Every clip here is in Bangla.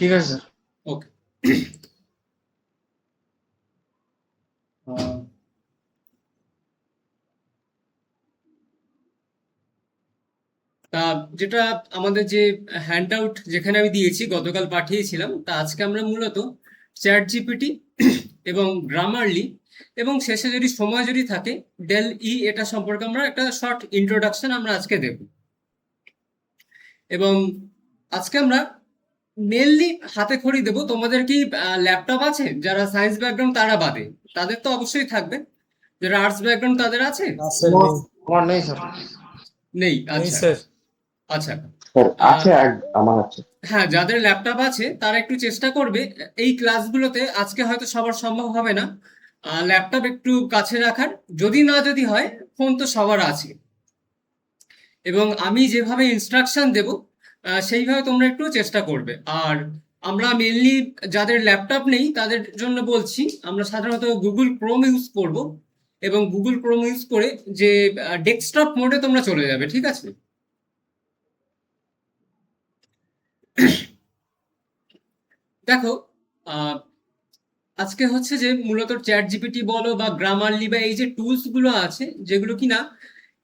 ঠিক আছে স্যার। ওকে। তা যেটা আমাদের যে হ্যান্ড আউট যেখানে আমি দিয়েছি গতকাল পাঠিয়েছিলাম, তা আজকে আমরা মূলত চ্যাট জিপিটি এবং গ্রামারলি এবং শেষে যদি সময় যদি থাকে ডেল ই, এটা সম্পর্কে আমরা একটা শর্ট ইন্ট্রোডাকশন আমরা আজকে দেব। এবং আজকে আমরা মেনলি হাতে খড়ি দেবো। তোমাদের কি ল্যাপটপ আছে? যারা সায়েন্স ব্যাকগ্রাউন্ড তারা বাদে, তাদের তো অবশ্যই থাকবে। যারা আর্টস ব্যাকগ্রাউন্ড তাদের আছে? না স্যার, আমার নেই। আমার নেই স্যার। নেই? নেই আচ্ছা স্যার। আচ্ছা। স্যার আহ, আছে, আমার আছে। হ্যাঁ, যাদের ল্যাপটপ আছে তারা একটু চেষ্টা করবে এই ক্লাসগুলোতে, আজকে হয়তো সবার সম্ভব হবে না, ল্যাপটপ একটু কাছে রাখার। যদি হয়, ফোন তো সবার আছে। এবং আমি যেভাবে ইনস্ট্রাকশন দেব সেইভাবে তোমরা একটু চেষ্টা করবে। আর আমরা মেনলি যাদের ল্যাপটপ নেই তাদের জন্য বলছি, আমরা সাধারণত গুগল ক্রোম ইউজ করব। এবং গুগল ক্রোম ইউজ করে যে ডেস্কটপ মোডে তোমরা চলে যাবে, ঠিক আছে? দেখো, আজকে হচ্ছে যে মূলত চ্যাট জিপিটি বলো বা গ্রামারলি বা এই যে টুলস গুলো আছে যেগুলো কিনা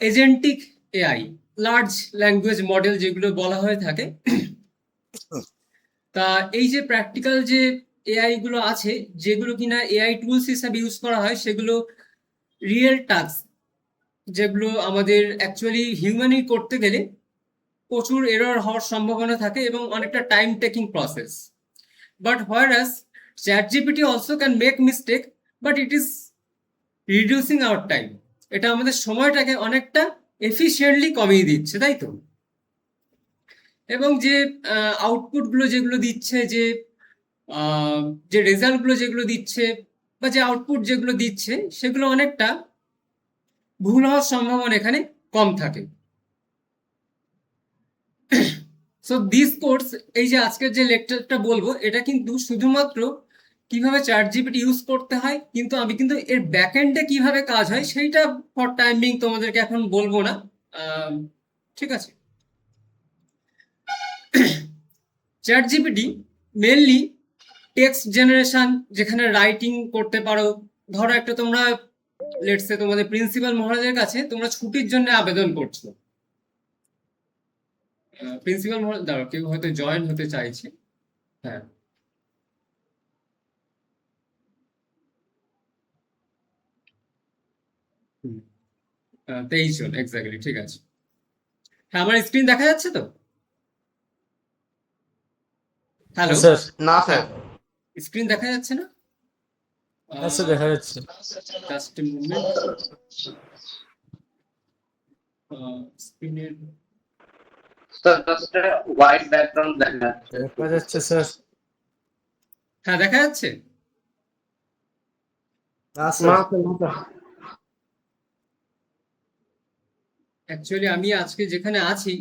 agentic AI, large language model যেগুলো বলা হয়ে থাকে, তা এই যে প্র্যাকটিক্যাল যে এআই গুলো আছে যেগুলো কিনা এআই টুলস হিসাবে ইউজ করা হয়, সেগুলো রিয়েল টাস্ক যেগুলো আমাদের অ্যাকচুয়ালি হিউম্যানই করতে গেলে প্রচুর এরর হওয়ার সম্ভাবনা থাকে এবং অনেকটা time taking process. But whereas ChatGPT also can make mistake, but it is reducing our time. এটা আমাদের সময়টাকে অনেকটা এফিশিয়েন্টলি কমিয়ে দিচ্ছে, তাই তো? এবং যে আউটপুট গুলো যেগুলো দিচ্ছে, যে রেজাল্ট গুলো যেগুলো দিচ্ছে বা যে আউটপুট যেগুলো দিচ্ছে, সেগুলো অনেকটা ভুল হওয়ার সম্ভাবনা এখানে কম থাকে। সো দিস কোর্স, এই যে আজকের যে লেকচারটা বলবো, এটা কিন্তু শুধুমাত্র কিভাবে চ্যাট জিপিটি ইউজ করতে হয়, কিন্তু আমি কিন্তু এর ব্যাকএন্ডে কিভাবে কাজ হয় সেইটা ফর টাইমিং তোমাদেরকে এখন বলবো না। ঠিক আছে? Chat GPT mainly text generation, যেখানে রাইটিং করতে পারো। ধরো একটা তোমরা লেটস সে তোমাদের প্রিন্সিপাল মহারাজের কাছে তোমরা ছুটির জন্য আবেদন করছো। প্রিন্সিপাল মহারাজ, দাঁড়াও, কেউ হয়তো জয়েন হতে চাইছে। হ্যাঁ, 23 জন এক্স্যাক্টলি, ঠিক আছে। হ্যাঁ, আমার স্ক্রিন দেখা যাচ্ছে তো? হ্যালো হ্যাঁ স্যার। না স্যার। স্ক্রিন দেখা যাচ্ছে না? হ্যাঁ স্যার, দেখা যাচ্ছে। Just a moment. স্ক্রিনের স্যার জাস্ট হোয়াইট ব্যাকগ্রাউন্ড দেখা যাচ্ছে। দেখা যাচ্ছে স্যার। হ্যাঁ, দেখা যাচ্ছে। না না স্যার। স্যার, না স্যার। অ্যাকচুয়ালি আমি আজকে যেখানে আছি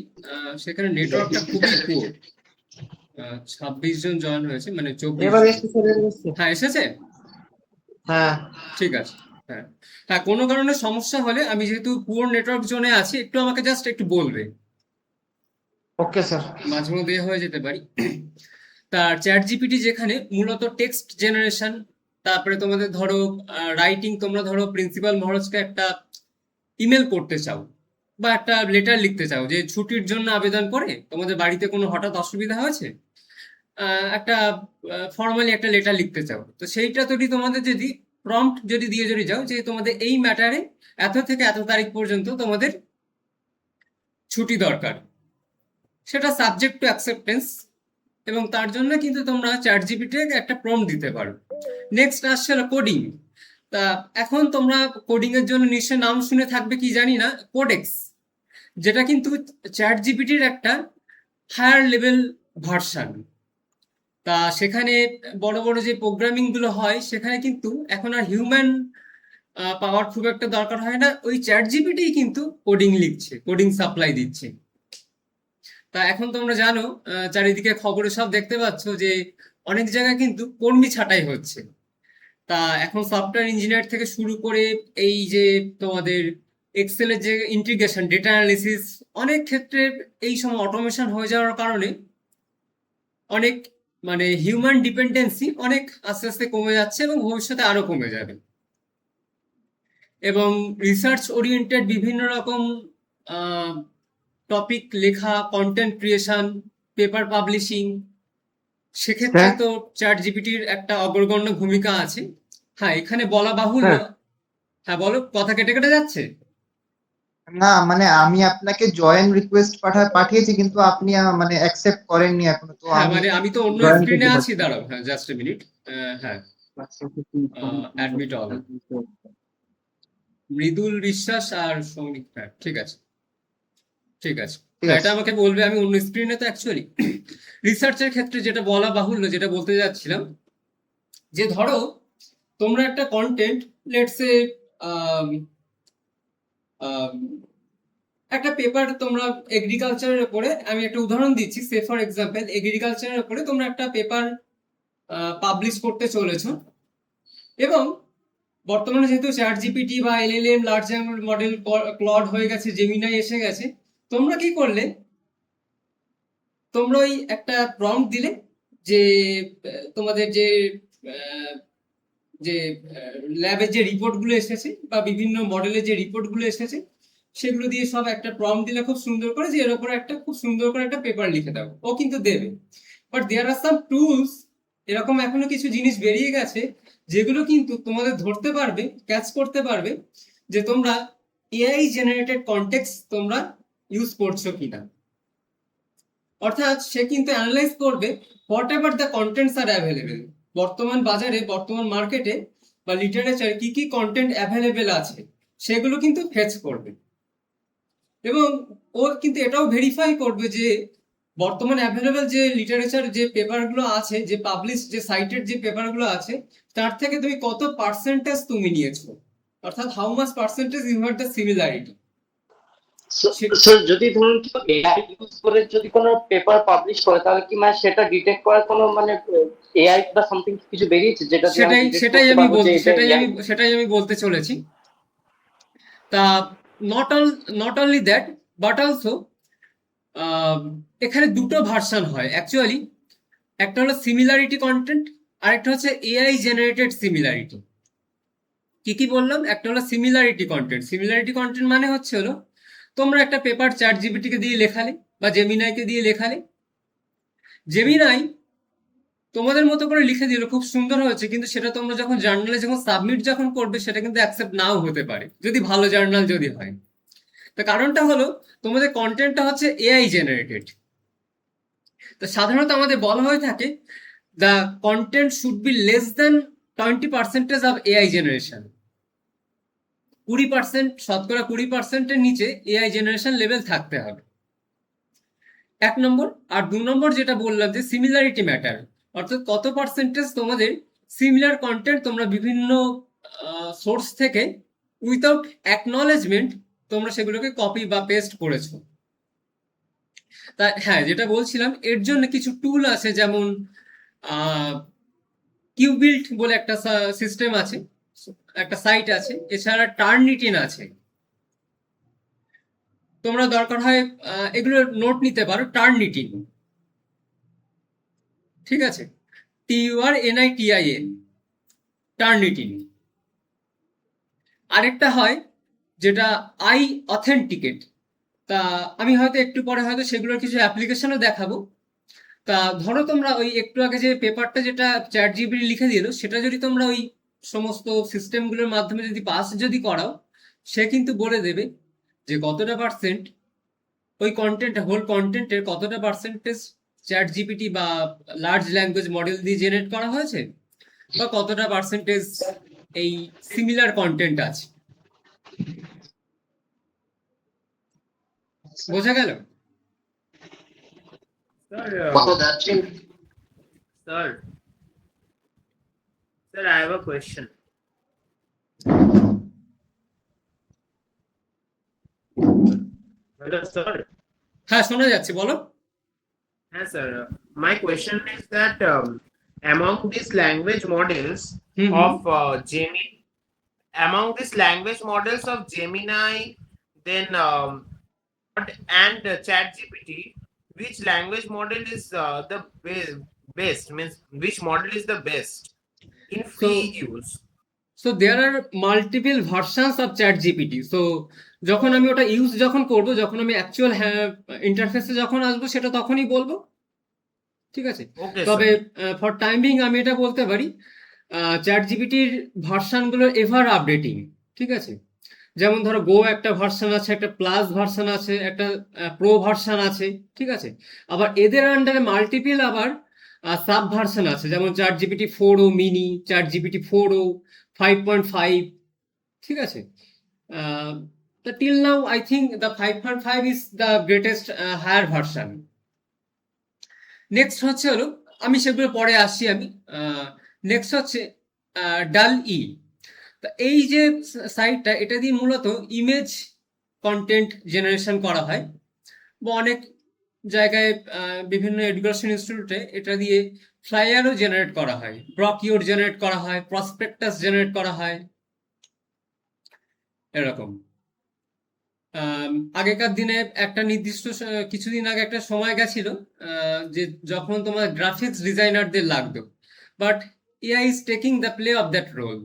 সেখানে নেটওয়ার্কটা খুবই পুয়ার। 26 জন জয়েন হয়েছে, মানে 24 এবার জন। এসছে স্যার, এবার এসছে। হ্যাঁ, এসেছে। হ্যাঁ। ঠিক আছে। হ্যাঁ হ্যাঁ, কোনো কারণে সমস্যা হলে, আমি যেহেতু পুয়ার নেটওয়ার্ক জোনে আছি, একটু আমাকে জাস্ট একটু বলবে, ওকে স্যার। মাঝে মধ্যে হয়ে যেতে পারি। তার চ্যাট জিপিটি যেখানে মূলত টেক্সট জেনারেশন, তারপরে তোমাদের ধরো রাইটিং, তোমরা ধরো প্রিন্সিপাল মহারাজকে একটা ইমেল করতে চাও বা একটা লেটার লিখতে চাও যে ছুটির জন্য আবেদন করে তোমাদের বাড়িতে কোনো হঠাৎ অসুবিধা হয়েছে, একটা ফর্মালি একটা লেটার লিখতে চাও, তো সেইটা যদি তোমাদের যদি প্রম্পট যদি দিয়ে যদি যাও যে তোমাদের এই ম্যাটারে এত থেকে এত তারিখ পর্যন্ত তোমাদের ছুটি দরকার, সেটা সাবজেক্ট টু অ্যাকসেপ্টেন্স। এবং তার জন্য কিন্তু তোমরা চ্যাট জিপিটিকে একটা প্রম্পট দিতে পারো। নেক্সট আসছে কোডিং। তা এখন তোমরা কোডিং এর জন্য নিশ্চয় নাম শুনে থাকবে, কি জানি না, কোডেক্স, যেটা কিন্তু চ্যাট জিপিটির একটা হায়ার লেভেল ভার্সান। তা সেখানে বড় বড় যে প্রোগ্রামিং গুলো হয়, সেখানে কিন্তু এখন আর হিউম্যান পাওয়ার খুব একটা দরকার হয় না, ওই চ্যাট জিপিটি কিন্তু কোডিং লিখছে, কোডিং সাপ্লাই দিচ্ছে। তা এখন তোমরা জানো, চারিদিকে খবরে সব দেখতে পাচ্ছ যে অনেক জায়গায় কিন্তু কর্মী ছাঁটাই হচ্ছে। তা এখন সফটওয়্যার ইঞ্জিনিয়ার থেকে শুরু করে এই যে তোমাদের এক্সেলের যে ইন্টিগ্রেশন, ডেটা অ্যানালিসিস, অনেক ক্ষেত্রে এই সময় অটোমেশন হয়ে যাওয়ার কারণে অনেক মানে হিউম্যান ডিপেন্ডেন্সি অনেক আস্তে আস্তে কমে যাচ্ছে এবং ভবিষ্যতে আরো কমে যাবে। এবং রিসার্চ ওরিয়েন্টেড বিভিন্ন রকম টপিক লেখা, কন্টেন্ট ক্রিয়েশন, পেপার পাবলিশিং, সেক্ষেত্রে হ্যাঁ। তো চ্যাট জিপিটির একটা অগ্রগণ্য ভূমিকা আছে। হ্যাঁ, এখানে বলা বাহুল্য। হ্যাঁ। হ্যাঁ বলো, কথা কেটে কেটে যাচ্ছে। না মানে আমি আপনাকে জয়েন রিকোয়েস্ট পাঠিয়েছি কিন্তু আপনি মানে অ্যাকসেপ্ট করেননি এখনো, তো হ্যাঁ আমি মানে আমি তো অন্য join স্ক্রিনে করতে আছি, পারছি। দাঁড়াও, হ্যাঁ জাস্ট এ মিনিট। হ্যাঁ, অ্যাডমিট অল, মৃদুল বিশ্বাস আর সৌমিক, হ্যাঁ ঠিক আছে, ঠিক আছে। ঠিক হ্যাঁ, আছে। এটা আমাকে বলবে, আমি অন্য স্ক্রিনে তো অ্যাকচুয়ালি। রিসার্চের ক্ষেত্রে যেটা বলা বাহুল্য, যেটা বলতে যাচ্ছিলাম, যে ধরো তোমরা একটা কন্টেন্ট, লেটসে একটা পেপার তোমরা এগ্রিকালচারের উপরে, আমি একটা উদাহরণ দিচ্ছি, সে ফর এক্সাম্পল এগ্রিকালচারের উপরে তোমরা একটা পেপার পাবলিশ করতে চলেছো। এবং বর্তমানে যেহেতু চ্যাট জিপিটি বা LLM, large language model, Claude হয়ে গেছে, জেমিনাই এসে গেছে, তোমরা কি করলে, তোমরা ওই একটা প্রম্পট দিলে যে তোমাদের যে যে ল্যাবের যে রিপোর্টগুলো এসেছে বা বিভিন্ন মডেলের যে রিপোর্টগুলো এসেছে, সেগুলো দিয়ে সব একটা প্রম্পট দিলে খুব সুন্দর করে, যে এর উপরে একটা খুব সুন্দর করে একটা পেপার লিখে দাও, ও কিন্তু দেবে। But there R some tools, এরকম এখনো কিছু জিনিস বেরিয়ে গেছে যেগুলো কিন্তু তোমাদের ধরতে পারবে, ক্যাচ করতে পারবে যে তোমরা এআই জেনারেটেড কন্টেক্সট তোমরা ইউজ করছো কিনা। অর্থাৎ সে কিন্তু অ্যানালাইজ করবে whatever the contents are available, বর্তমান বাজারে, বর্তমান মার্কেটে বা লিটারেচার কি কি কন্টেন্ট অ্যাভেলেবেল আছে, সেগুলো কিন্তু ফেচ করবে। এবং ও কিন্তু এটাও ভেরিফাই করবে যে বর্তমান অ্যাভেলেবেল যে লিটারেচার যে পেপারগুলো আছে, যে পাবলিশ যে সাইটের যে পেপারগুলো আছে, তার থেকে তুমি কত পার্সেন্টেজ তুমি নিয়েছো, অর্থাৎ how much percentage you have the similarity. Sir যদি ধরুন কেউ এআই ইউজ করে যদি কোনো পেপার পাবলিশ করে, তাহলে কি মানে সেটা ডিটেক্ট করার কোনো মানে এআই বা সামথিং কিছু বেরিয়েছে যেটা দিয়ে আমরা detect সেটাই করতে আমি পারবো যে এটা AI? সেটাই আমি বলতে চলেছি। তা not only that, but also এখানে দুটো ভার্সন হয় অ্যাকচুয়ালি। একটা হলো সিমিলারিটি কন্টেন্ট, আর একটা হচ্ছে এআই জেনারেটেড সিমিলারিটি। কি কি বললাম? একটা হলো সিমিলারিটি কন্টেন্ট। সিমিলারিটি কন্টেন্ট মানে হচ্ছে হলো তোমরা একটা পেপার চ্যাট জিপিটিকে দিয়ে লেখালে বা জেমিনাইকে দিয়ে লেখালে, জেমিনাই তোমাদের মতো করে লিখে দিল, খুব সুন্দর হয়েছে, কিন্তু সেটা তোমরা যখন জার্নালে যখন সাবমিট যখন করবে, সেটা কিন্তু অ্যাকসেপ্ট নাও হতে পারে, যদি ভালো জার্নাল যদি হয়। তো কারণটা হলো তোমাদের কন্টেন্টটা হচ্ছে এআই জেনারেটেড। তো সাধারণত আমাদের বলা হয়ে থাকে the content should be less than 20% of AI generation. 20%, শতকরা 20%-এর নিচে এআই জেনারেশন লেভেল থাকতে হবে, এক নম্বর। আর দু নম্বর যেটা বললাম যে সিমিলারিটি ম্যাটার, অর্থাৎ কত পার্সেন্টেজ তোমাদের সিমিলার কন্টেন্ট তোমরা বিভিন্ন সোর্স থেকে উইথাউট অ্যাকনলেজমেন্ট তোমরা সেগুলোকে কপি বা পেস্ট করেছো। তা হ্যাঁ, যেটা বলছিলাম, এর জন্য কিছু টুল আছে, যেমন কিউবিল্ট বলে একটা সিস্টেম আছে, একটা সাইট আছে, এছাড়া টার্নিটিন আছে। তোমরা দরকার হয় এগুলো নোট নিতে পারো, টার্নিটিন, ঠিক আছে, TURNITIN, টার্নিটিন। আরেকটা হয় যেটা আই অথেন্টিকেট। তা আমি হয়তো একটু পরে হয়তো সেগুলোর কিছু অ্যাপ্লিকেশনও দেখাবো। তা ধরো তোমরা ওই একটু আগে যে পেপারটা যেটা চ্যাট জিপিটি লিখে দিল, সেটা যদি তোমরা ওই সমস্ত সিস্টেমগুলোর মাধ্যমে যদি পাস যদি করাও, সে কিন্তু বলে দেবে যে কতটা পার্সেন্ট ওই কন্টেন্ট, হোল কন্টেন্টের কতটা পার্সেন্টেজ চ্যাট জিপিটি বা লার্জ ল্যাঙ্গুয়েজ মডেল দিয়ে জেনারেট করা হয়েছে, বা কতটা পার্সেন্টেজ এই সিমিলার কন্টেন্ট আছে। বোঝা গেল? Sir, কত যাচ্ছে? sir, sir, I have a question. Hello, sir. হ্যাঁ, শোনা যাচ্ছে, বলো। Yes, sir. My question is that among these language models hmm, of Gemini, then and ChatGPT, which language model is the best means which model is the best in So free use? so there are multiple versions of ChatGPT. So যখন আমি ওটা ইউজ যখন করব, যখন আমি অ্যাকচুয়াল ইন্টারফেসে যখন আসবো সেটা তখনই বলবো, ঠিক আছে? Okay, তবে sir. ফর টাইম বিং আমি এটা বলতে পারি, ChatGPTর ভার্সানগুলো এভার আপডেটিং, ঠিক আছে? যেমন ধরো গো একটা ভার্সন আছে, একটা প্লাস ভার্সন আছে, একটা প্রো ভার্সন আছে, ঠিক আছে? আবার এদের আন্ডারে মাল্টিপল আবার সাব ভার্সন আছে, যেমন ChatGPT 4o mini, ChatGPT 4o 5.5, ঠিক আছে? The till now I think the 5.5 is the greatest higher version. Next হচ্ছে হলো, আমি সেগুলো পরে আসছি আমি। নেক্সট হচ্ছে ডাল ই। তা এই যে সাইটটা, এটা দিয়ে মূলত ইমেজ কন্টেন্ট জেনারেশন করা হয়, বা অনেক জায়গায় বিভিন্ন এডুকেশন ইনস্টিটিউটে এটা দিয়ে ফ্লায়ারও জেনারেট করা হয়, ব্রকিওর জেনারেট করা হয়, প্রসপেক্টাস জেনারেট করা হয়, এরকম। আগেকার দিনে একটা নির্দিষ্ট কিছুদিন আগে একটা সময় গেছিল যে যখন তোমার গ্রাফিক্স ডিজাইনারদের লাগতো, but AI is taking the play of that role,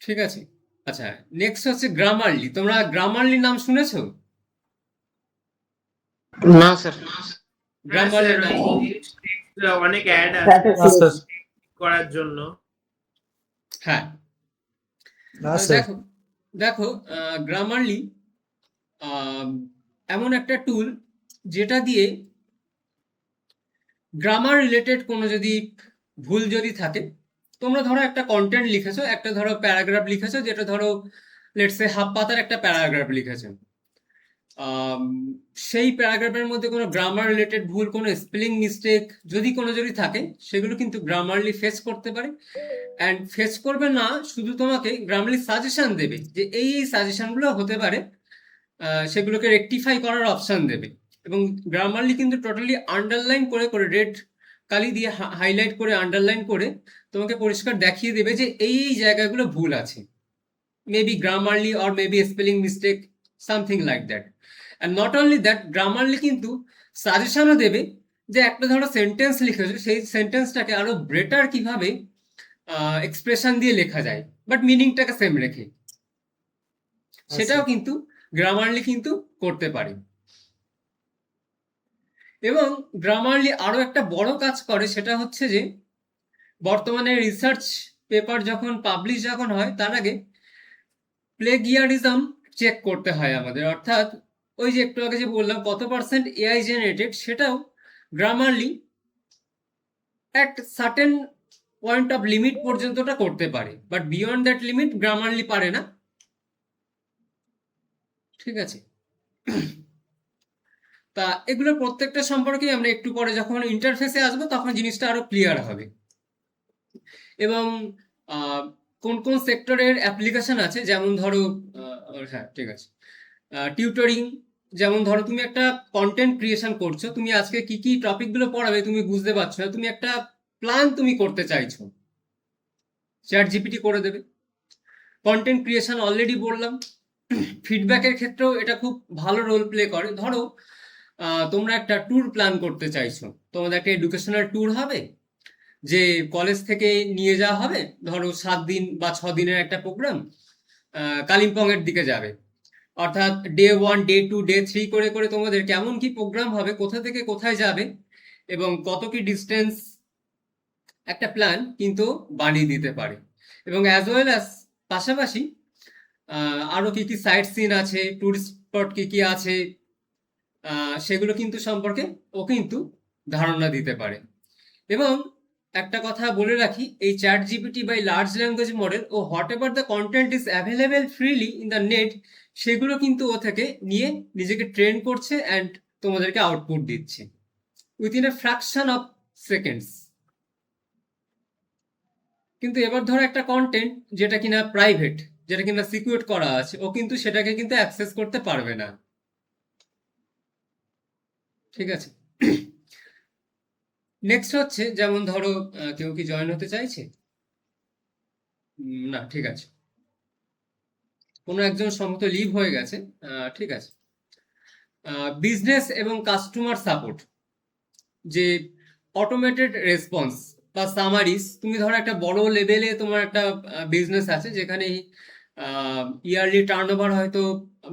ঠিক আছে? আচ্ছা, নেক্সট হচ্ছে গ্রামারলি। তোমরা গ্রামারলি নাম শুনেছো? না স্যার। হ্যাঁ গ্রামারলি স্যার, নাম অনেক অ্যাড না আছে স্যার, করার জন্য। হ্যাঁ, না তো স্যার। দেখো দেখো গ্রামারলি এমন একটা টুল যেটা দিয়ে গ্রামার রিলেটেড কোনো যদি ভুল যদি থাকে, তোমরা ধরো একটা কন্টেন্ট লিখেছো, একটা ধরো প্যারাগ্রাফ লিখেছো, যেটা ধরো লেটস সে হাফ পাতার একটা প্যারাগ্রাফ লিখেছো, সেই প্যারাগ্রাফের মধ্যে কোনো গ্রামার রিলেটেড ভুল, কোনো স্পেলিং মিস্টেক যদি থাকে, সেগুলো কিন্তু গ্রামারলি ফেস করতে পারে। অ্যান্ড ফেস করবে না, শুধু তোমাকে গ্রামারলি সাজেশন দেবে যে এই সাজেশনগুলো হতে পারে, সেগুলোকে রেকটিফাই করার অপশন দেবে। এবং গ্রামারলি কিন্তু টোটালি আন্ডারলাইন করে করে, রেড কালি দিয়ে হাইলাইট করে, আন্ডারলাইন করে তোমাকে পরিষ্কার দেখিয়ে দেবে যে এই জায়গাগুলো ভুল আছে, maybe Grammarly or maybe spelling mistake, something like that. And not only that, Grammarly কিন্তু সাজেশনও দেবে যে একটা ধরো সেন্টেন্স লিখেছো, সেই সেন্টেন্সটাকে আরো বেটার কিভাবে এক্সপ্রেশন দিয়ে লেখা যায়, বাট মিনিংটাকে সেম রেখে, সেটাও কিন্তু গ্রামারলি কিন্তু করতে পারে। এবং গ্রামারলি আরো একটা বড় কাজ করে, সেটা হচ্ছে যে বর্তমানে রিসার্চ পেপার যখন পাবলিশ যখন হয়, তার আগে প্লেগিয়ারিজম চেক করতে হয় আমাদের। অর্থাৎ ওই যে একটু আগে যে বললাম কত পার্সেন্ট এআই জেনারেটেড, সেটাও Grammarly at certain point of limit পর্যন্তটা করতে পারে, but beyond that limit Grammarly পারে না, ঠিক আছে? তা এগুলো প্রত্যেকটা সম্পর্কে আমরা একটু পরে যখন ইন্টারফেসে আসবো তখন জিনিসটা আরো ক্লিয়ার হবে। এবং কোন কোন সেক্টরের অ্যাপ্লিকেশন আছে, যেমন ধরো হ্যাঁ ঠিক আছে, টিউটরিং। যেমন ধরো তুমি একটা কন্টেন্ট ক্রিয়েশন করছো, তুমি আজকে কি কি টপিকগুলো পড়াবে তুমি বুঝতে পারছো না, তুমি একটা প্ল্যান তুমি করতে চাইছো, ChatGPT করে দেবে। কন্টেন্ট ক্রিয়েশন অলরেডি বললাম। ফিডব্যাকের ক্ষেত্রেও এটা খুব ভালো রোল প্লে করে। ধরো তোমরা একটা ট্যুর প্ল্যান করতে চাইছো, তোমাদের একটা এডুকেশনাল ট্যুর হবে, যে কলেজ থেকে নিয়ে যাওয়া হবে, ধরো 7 দিন বা 6 দিনের একটা প্রোগ্রাম, কালিম্পং এর দিকে যাবে। অর্থাৎ ডে 1, ডে 2, ডে 3 করে করে তোমাদের কেমন কি প্রোগ্রাম হবে, কোথা থেকে কোথায় যাবে, এবং কত কি ডিস্টেন্স, একটা প্ল্যান কিন্তু বানিয়ে দিতে পারে। এবং অ্যাজ ওয়েল অ্যাজ পাশাপাশি আরো কি কি সাইট সিন আছে, টুরিস্ট স্পট কি কি আছে, সেগুলো কিন্তু সম্পর্কে ও কিন্তু ধারণা দিতে পারে। এবং একটা কথা বলে রাখি, এই ChatGPT বা লার্জ ল্যাঙ্গুয়েজ মডেল, ও whatever the content is available freely in the net, সেগুলো কিন্তু ও থেকে নিয়ে নিজেকে ট্রেন করছে অ্যান্ড তোমাদেরকে আউটপুট দিচ্ছে within a fraction of seconds. কিন্তু এবার ধরো একটা কন্টেন্ট যেটা কিনা প্রাইভেট, যেটা কিনা সিকিউর করা আছে, ও কিন্তু সেটাকে কিন্তু অ্যাক্সেস করতে পারবে না, ঠিক আছে? নেক্সট হচ্ছে, যেমন ধরো কেউ কি জয়েন হতে চাইছে? না, ঠিক আছে, কোনো একজন সম্ভবত লিভ হয়ে গেছে, ঠিক আছে। বিজনেস এবং কাস্টমার সাপোর্ট। যে অটোমেটেড রেসপন্স বা সামারিজ। তুমি ধরো একটা বড় লেভেলে তোমার একটা বিজনেস আছে যেখানে ইয়ারলি টার্নওভার হয়তো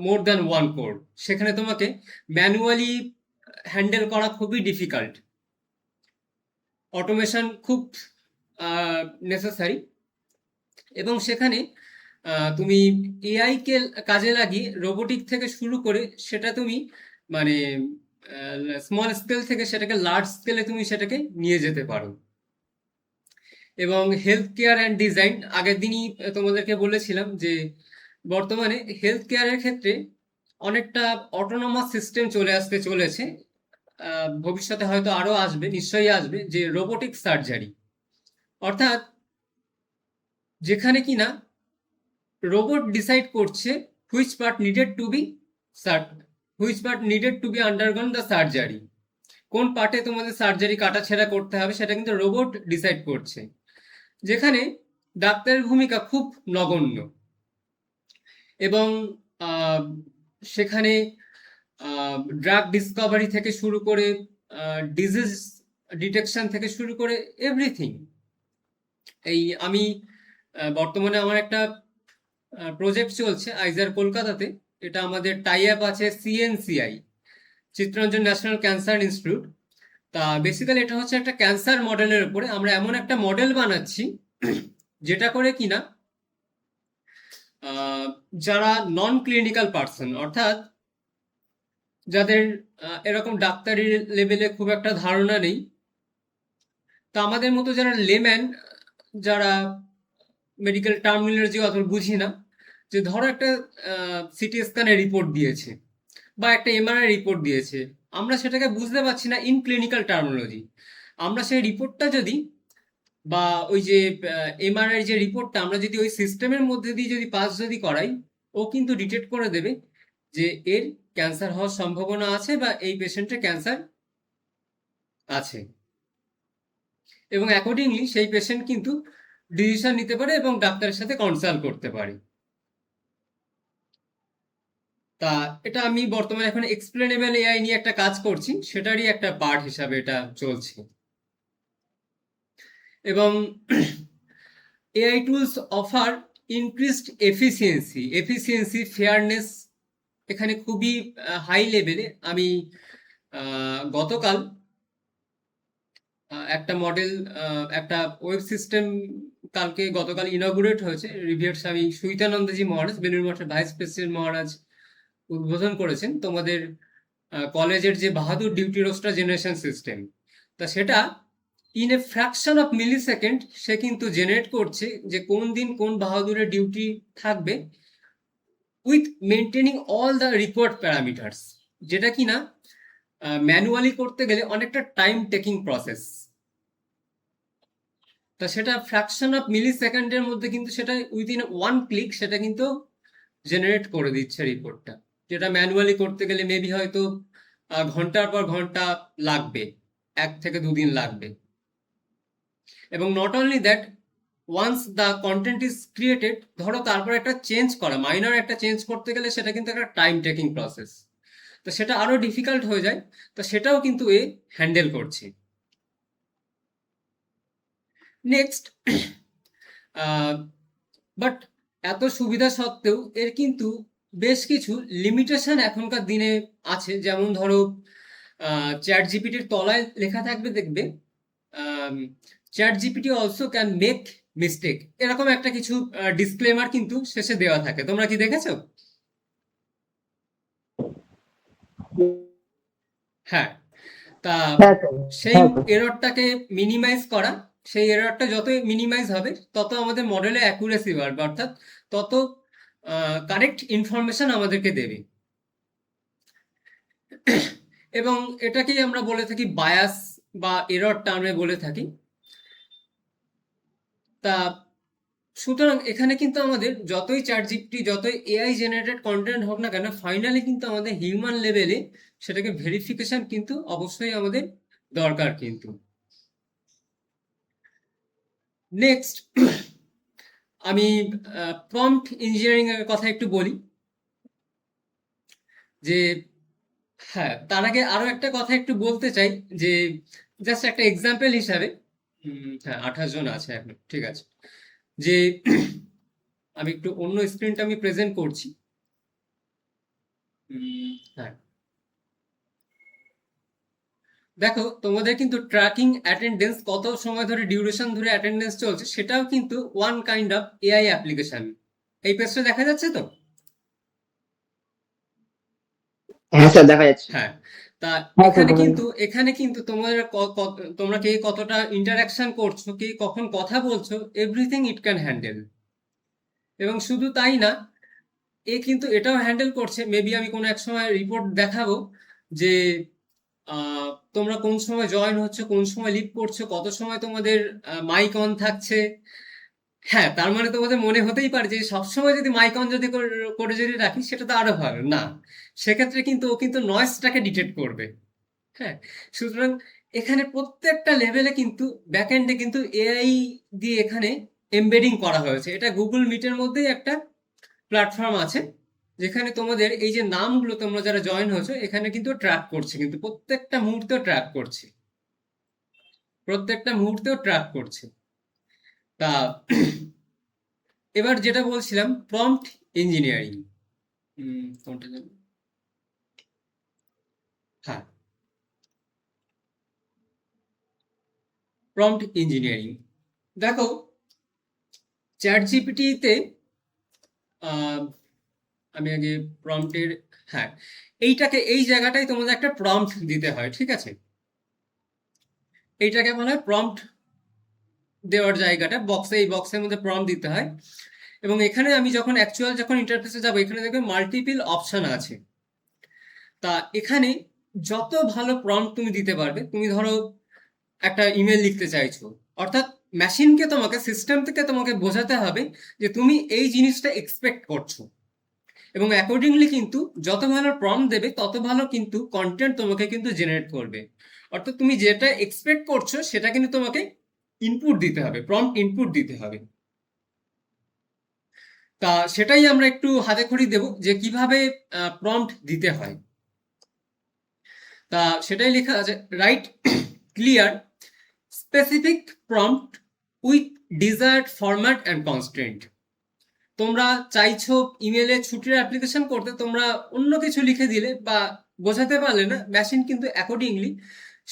মোর দ্যান 1 crore, সেখানে তোমাকে ম্যানুয়ালি হ্যান্ডেল করা খুবই ডিফিকাল্ট। অটোমেশন খুব নেসেসারি, এবং সেখানে তুমি এআই কে কাজে লাগিয়ে রোবোটিক থেকে শুরু করে সেটা তুমি মানে স্মল স্কেল থেকে সেটাকে লার্জ স্কেলে তুমি সেটাকে নিয়ে যেতে পারো। এবং হেলথ কেয়ার অ্যান্ড ডিজাইন, আগের দিনই তোমাদেরকে বলেছিলাম যে বর্তমানে হেলথ কেয়ারের ক্ষেত্রে অনেকটা অটোনমাস সিস্টেম চলে আসতে চলেছে। ভবিষ্যতে হয়তো আরো আসবে, নিশ্চয়ই আসবে, যে রোবোটিক সার্জারি, অর্থাৎ যেখানে কিনা রোবট ডিসাইড করছে which part needed to be undergone the surgery, কোন পার্টে তোমাদের সার্জারি কাটাছেঁড়া করতে হবে সেটা কিন্তু রোবট ডিসাইড করছে, যেখানে ডাক্তারের ভূমিকা খুব নগণ্য। এবং সেখানে ড্রাগ ডিসকভারি থেকে শুরু করে ডিজিজ ডিটেকশন থেকে শুরু করে এভরিথিং। এই আমি বর্তমানে আমার একটা প্রজেক্ট চলছে আইজার কলকাতাতে, এটা আমাদের টাই আপ আছে CNCI, Chittaranjan national cancer institute. তা বেসিক্যালি এটা হচ্ছে একটা ক্যান্সার মডেলের উপরে আমরা এমন একটা মডেল বানাচ্ছি যেটা করে কিনা যারা নন ক্লিনিক্যাল পার্সন, অর্থাৎ যাদের এরকম ডাক্তারি লেভেলে খুব একটা ধারণা নেই, তা আমাদের মতো যারা লেম্যান, যারা মেডিকেল টার্মিনোলজি অত বুঝি না, যে ধরো একটা সিটি স্ক্যানের রিপোর্ট দিয়েছে বা একটা এমআরআই রিপোর্ট দিয়েছে, আমরা সেটাকে বুঝতে পারছি না ইন ক্লিনিক্যাল টার্মিনোলজি। আমরা সেই রিপোর্টটা যদি বা ওই যে এমআরআই যে রিপোর্টটা আমরা যদি ওই সিস্টেমের মধ্যে দিয়ে যদি পাস যদি করাই, ও কিন্তু ডিটেক্ট করে দেবে যে এর ক্যান্সার হওয়ার সম্ভাবনা আছে বা এই পেশেন্টের ক্যান্সার আছে, এবং অ্যাকর্ডিংলি সেই পেশেন্ট কিন্তু ডিসিশন নিতে পারে এবং ডাক্তারের সাথে কনসাল্ট করতে পারে। তা এটা আমি বর্তমানে এখন এক্সপ্লেনেবল এআই নিয়ে একটা কাজ করছি, সেটারই একটা পার্ট হিসাবে এটা চলছে। এবং AI tools offer increased efficiency, fairness এখানে খুবই হাই লেভেলে। আমি গতকাল একটা মডেল, একটা ওয়েব সিস্টেম গতকাল ইনগুরেট হয়েছে, রিভিয়ার স্বামী সুইতানন্দজি মহারাজ, বেলুর মঠের ভাইস প্রেসিডেন্ট মহারাজ উদ্বোধন করেছেন তোমাদের কলেজের যে বাহাদুর ডিউটি রোস্টার জেনারেশন সিস্টেম। তা সেটা in a fraction of millisecond সে কিন্তু জেনারেট করছে যে কোন দিন কোন বাহাদুরের ডিউটি থাকবে, with maintaining all the required parameters, যেটা কিনা ম্যানুয়ালি করতে গেলে অনেকটা টাইম টেকিং প্রসেস। তা সেটা ফ্র্যাকশন অফ মিলি সেকেন্ডের মধ্যে কিন্তু সেটা উইদিন 1 ক্লিক সেটা কিন্তু জেনারেট করে দিচ্ছে রিপোর্টটা, যেটা ম্যানুয়ালি করতে গেলে মেবি হয়তো ঘন্টার পর ঘন্টা লাগবে, 1 থেকে 2 দিন লাগবে। এবং not only that, once the content is created, ধরো তারপর একটা চেঞ্জ করা, মাইনর একটা চেঞ্জ করতে গেলে সেটা কিন্তু একটা টাইম টেকিং প্রসেস, তো সেটা আরো ডিফিকাল্ট হয়ে যায়। তো সেটাও কিন্তু এ হ্যান্ডেল করছে। নেক্সট, বাট এত সুবিধা সত্ত্বেও এর কিন্তু বেশ কিছু লিমিটেশন এখনকার দিনে আছে। যেমন ধরো চ্যাট জিপিটির তলায় লেখা থাকবে, দেখবে chat GPT also can make mistake, এরকম একটা কিছু ডিসক্লেমার কিন্তু শেষে দেওয়া থাকে। তোমরা কি দেখেছো? হ্যাঁ। তা সেই এররটাকে মিনিমাইজ করা, সেই এররটা যত মিনিমাইজ হবে তত আমাদের মডেলে অ্যাকুরেসি বাড়বে, অর্থাৎ তত কারেক্ট ইনফরমেশন আমাদেরকে দেবে। এবং এটাকেই আমরা বলে থাকি বায়াস বা এরর টার্মে বলে থাকি। তা সুতরাং এখানে কিন্তু আমাদের যতই চ্যাট জিপিটি, যতই এআই জেনারেটেড কন্টেন্ট হোক না কেন, ফাইনালি কিন্তু আমাদের হিউম্যান লেভেলে সেটাকে ভেরিফিকেশন কিন্তু অবশ্যই আমাদের দরকার। কিন্তু নেক্সট আমি প্রম্পট ইঞ্জিনিয়ারিং এর কথা একটু বলি, যে হ্যাঁ, তার আগে আরো একটা কথা একটু বলতে চাই যে জাস্ট একটা এক্সাম্পল হিসাবে, হ্যাঁ 28 জন আছে এখন, ঠিক আছে, যে আমি একটু অন্য স্ক্রিনটা আমি প্রেজেন্ট করছি। হ্যাঁ, দেখো তোমাদের কিন্তু ট্র্যাকিং অ্যাটেন্ডেন্স, কত সময় ধরে ডিউরেশন ধরে অ্যাটেন্ডেন্স চলছে, সেটাও কিন্তু one kind of AI application. এই পেজটা দেখা যাচ্ছে তো? হ্যাঁ স্যার, দেখা যাচ্ছে। হ্যাঁ, তা হ্যাঁ স্যার, এখানে কিন্তু তোমরা কে কতটা ইন্টারাকশন করছো, কে কখন কথা বলছো, এভরিথিং ইট ক্যান হ্যান্ডেল। এবং শুধু তাই না, এ কিন্তু এটাও হ্যান্ডেল করছে, মেবি আমি কোনো এক সময় রিপোর্ট দেখাবো যে তোমরা কোন সময় জয়েন হচ্ছে, কোন সময় লিভ করছো, কত সময় তোমাদের মাইক অন থাকছে। হ্যাঁ, তার মানে তোমাদের মনে হতেই পারে যে সবসময় যদি মাইক অন যদি করে যদি রাখি সেটা তো আরো ভালো না, সেক্ষেত্রে কিন্তু ও কিন্তু নয়েজটাকে ডিটেক্ট করবে। হ্যাঁ, সুতরাং এখানে প্রত্যেকটা লেভেলে কিন্তু ব্যাকএন্ডে কিন্তু এআই দিয়ে এখানে এমবেডিং করা হয়েছে। এটা গুগল মিটের মধ্যেই একটা প্ল্যাটফর্ম আছে, যেখানে তোমাদের এই যে নামগুলো তোমরা যারা জয়েন হয়েছো এখানে কিন্তু ট্র্যাক করছে, কিন্তু প্রত্যেকটা মুহূর্তে ট্র্যাক করছে, প্রত্যেকটা মুহূর্তেও ট্র্যাক করছে। তা এবার যেটা বলছিলাম, প্রম্পট ইঞ্জিনিয়ারিং, কোনটা যেন? হ্যাঁ, প্রম্পট ইঞ্জিনিয়ারিং। দেখো চ্যাট জিপিটিতে আমি আগে প্রম্পটের, হ্যাঁ এইটাকে, এই জায়গাটায় তোমাদের একটা প্রম্পট দিতে হয়, ঠিক আছে, এইটাকে বলা হয় প্রম্পট দেওয়ার জায়গাটা, বক্সে, এই বক্সের মধ্যে প্রম্পট দিতে হয়। এবং এখানে আমি যখন যখন ইন্টারফেসে যাবো, এখানে দেখবে মাল্টিপল অপশন আছে। তা এখানে যত ভালো প্রম্পট তুমি দিতে পারবে, তুমি ধরো একটা ইমেল লিখতে চাইছো, অর্থাৎ মেশিনকে, তোমাকে সিস্টেম থেকে তোমাকে বোঝাতে হবে যে তুমি এই জিনিসটা এক্সপেক্ট করছো, এবং অ্যাকর্ডিংলি কিন্তু যত ভালো প্রম্পট দেবে তত ভালো কিন্তু কন্টেন্ট তোমাকে কিন্তু জেনারেট করবে। অর্থাৎ তুমি যেটা এক্সপেক্ট করছো সেটা কিন্তু তোমাকে ইনপুট দিতে হবে, প্রম্পট ইনপুট দিতে হবে। তা সেটাই আমরা একটু হাতে খড়ি দেব যে কিভাবে প্রম্পট দিতে হয়। তা সেটাই লেখা আছে, right clear specific prompt with desired format and constraint. তোমরা চাইছো ইমেলে ছুটির অ্যাপ্লিকেশন করতে, তোমরা অন্য কিছু লিখে দিলে বা বোঝাতে পারলে না, মেশিন কিন্তু অ্যাকর্ডিংলি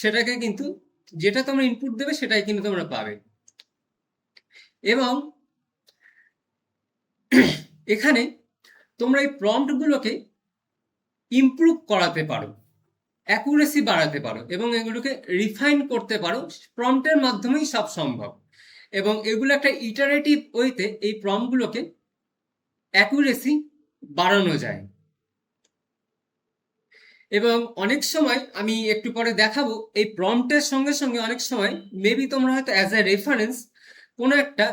সেটাকে কিন্তু, যেটা তোমরা ইনপুট দেবে সেটাই কিন্তু তোমরা পাবে। এবং এখানে তোমরা এই প্রম্পটগুলোকে ইমপ্রুভ করাতে পারো, অ্যাকুরেসি বাড়াতে পারো, এবং এগুলোকে রিফাইন করতে পারো। প্রম্পটের মাধ্যমেই সব সম্ভব, এবং এগুলো একটা ইটারেটিভ ওয়েতে এই প্রম্পটগুলোকে অ্যাকুরেসি বাড়ানো যায়। এবং অনেক সময় আমি একটু পরে দেখাবো, এই প্রম্পটের সঙ্গে সঙ্গে অনেক সময় মেবি তোমরা হয়তো অ্যাজ এ রেফারেন্স কোনো একটা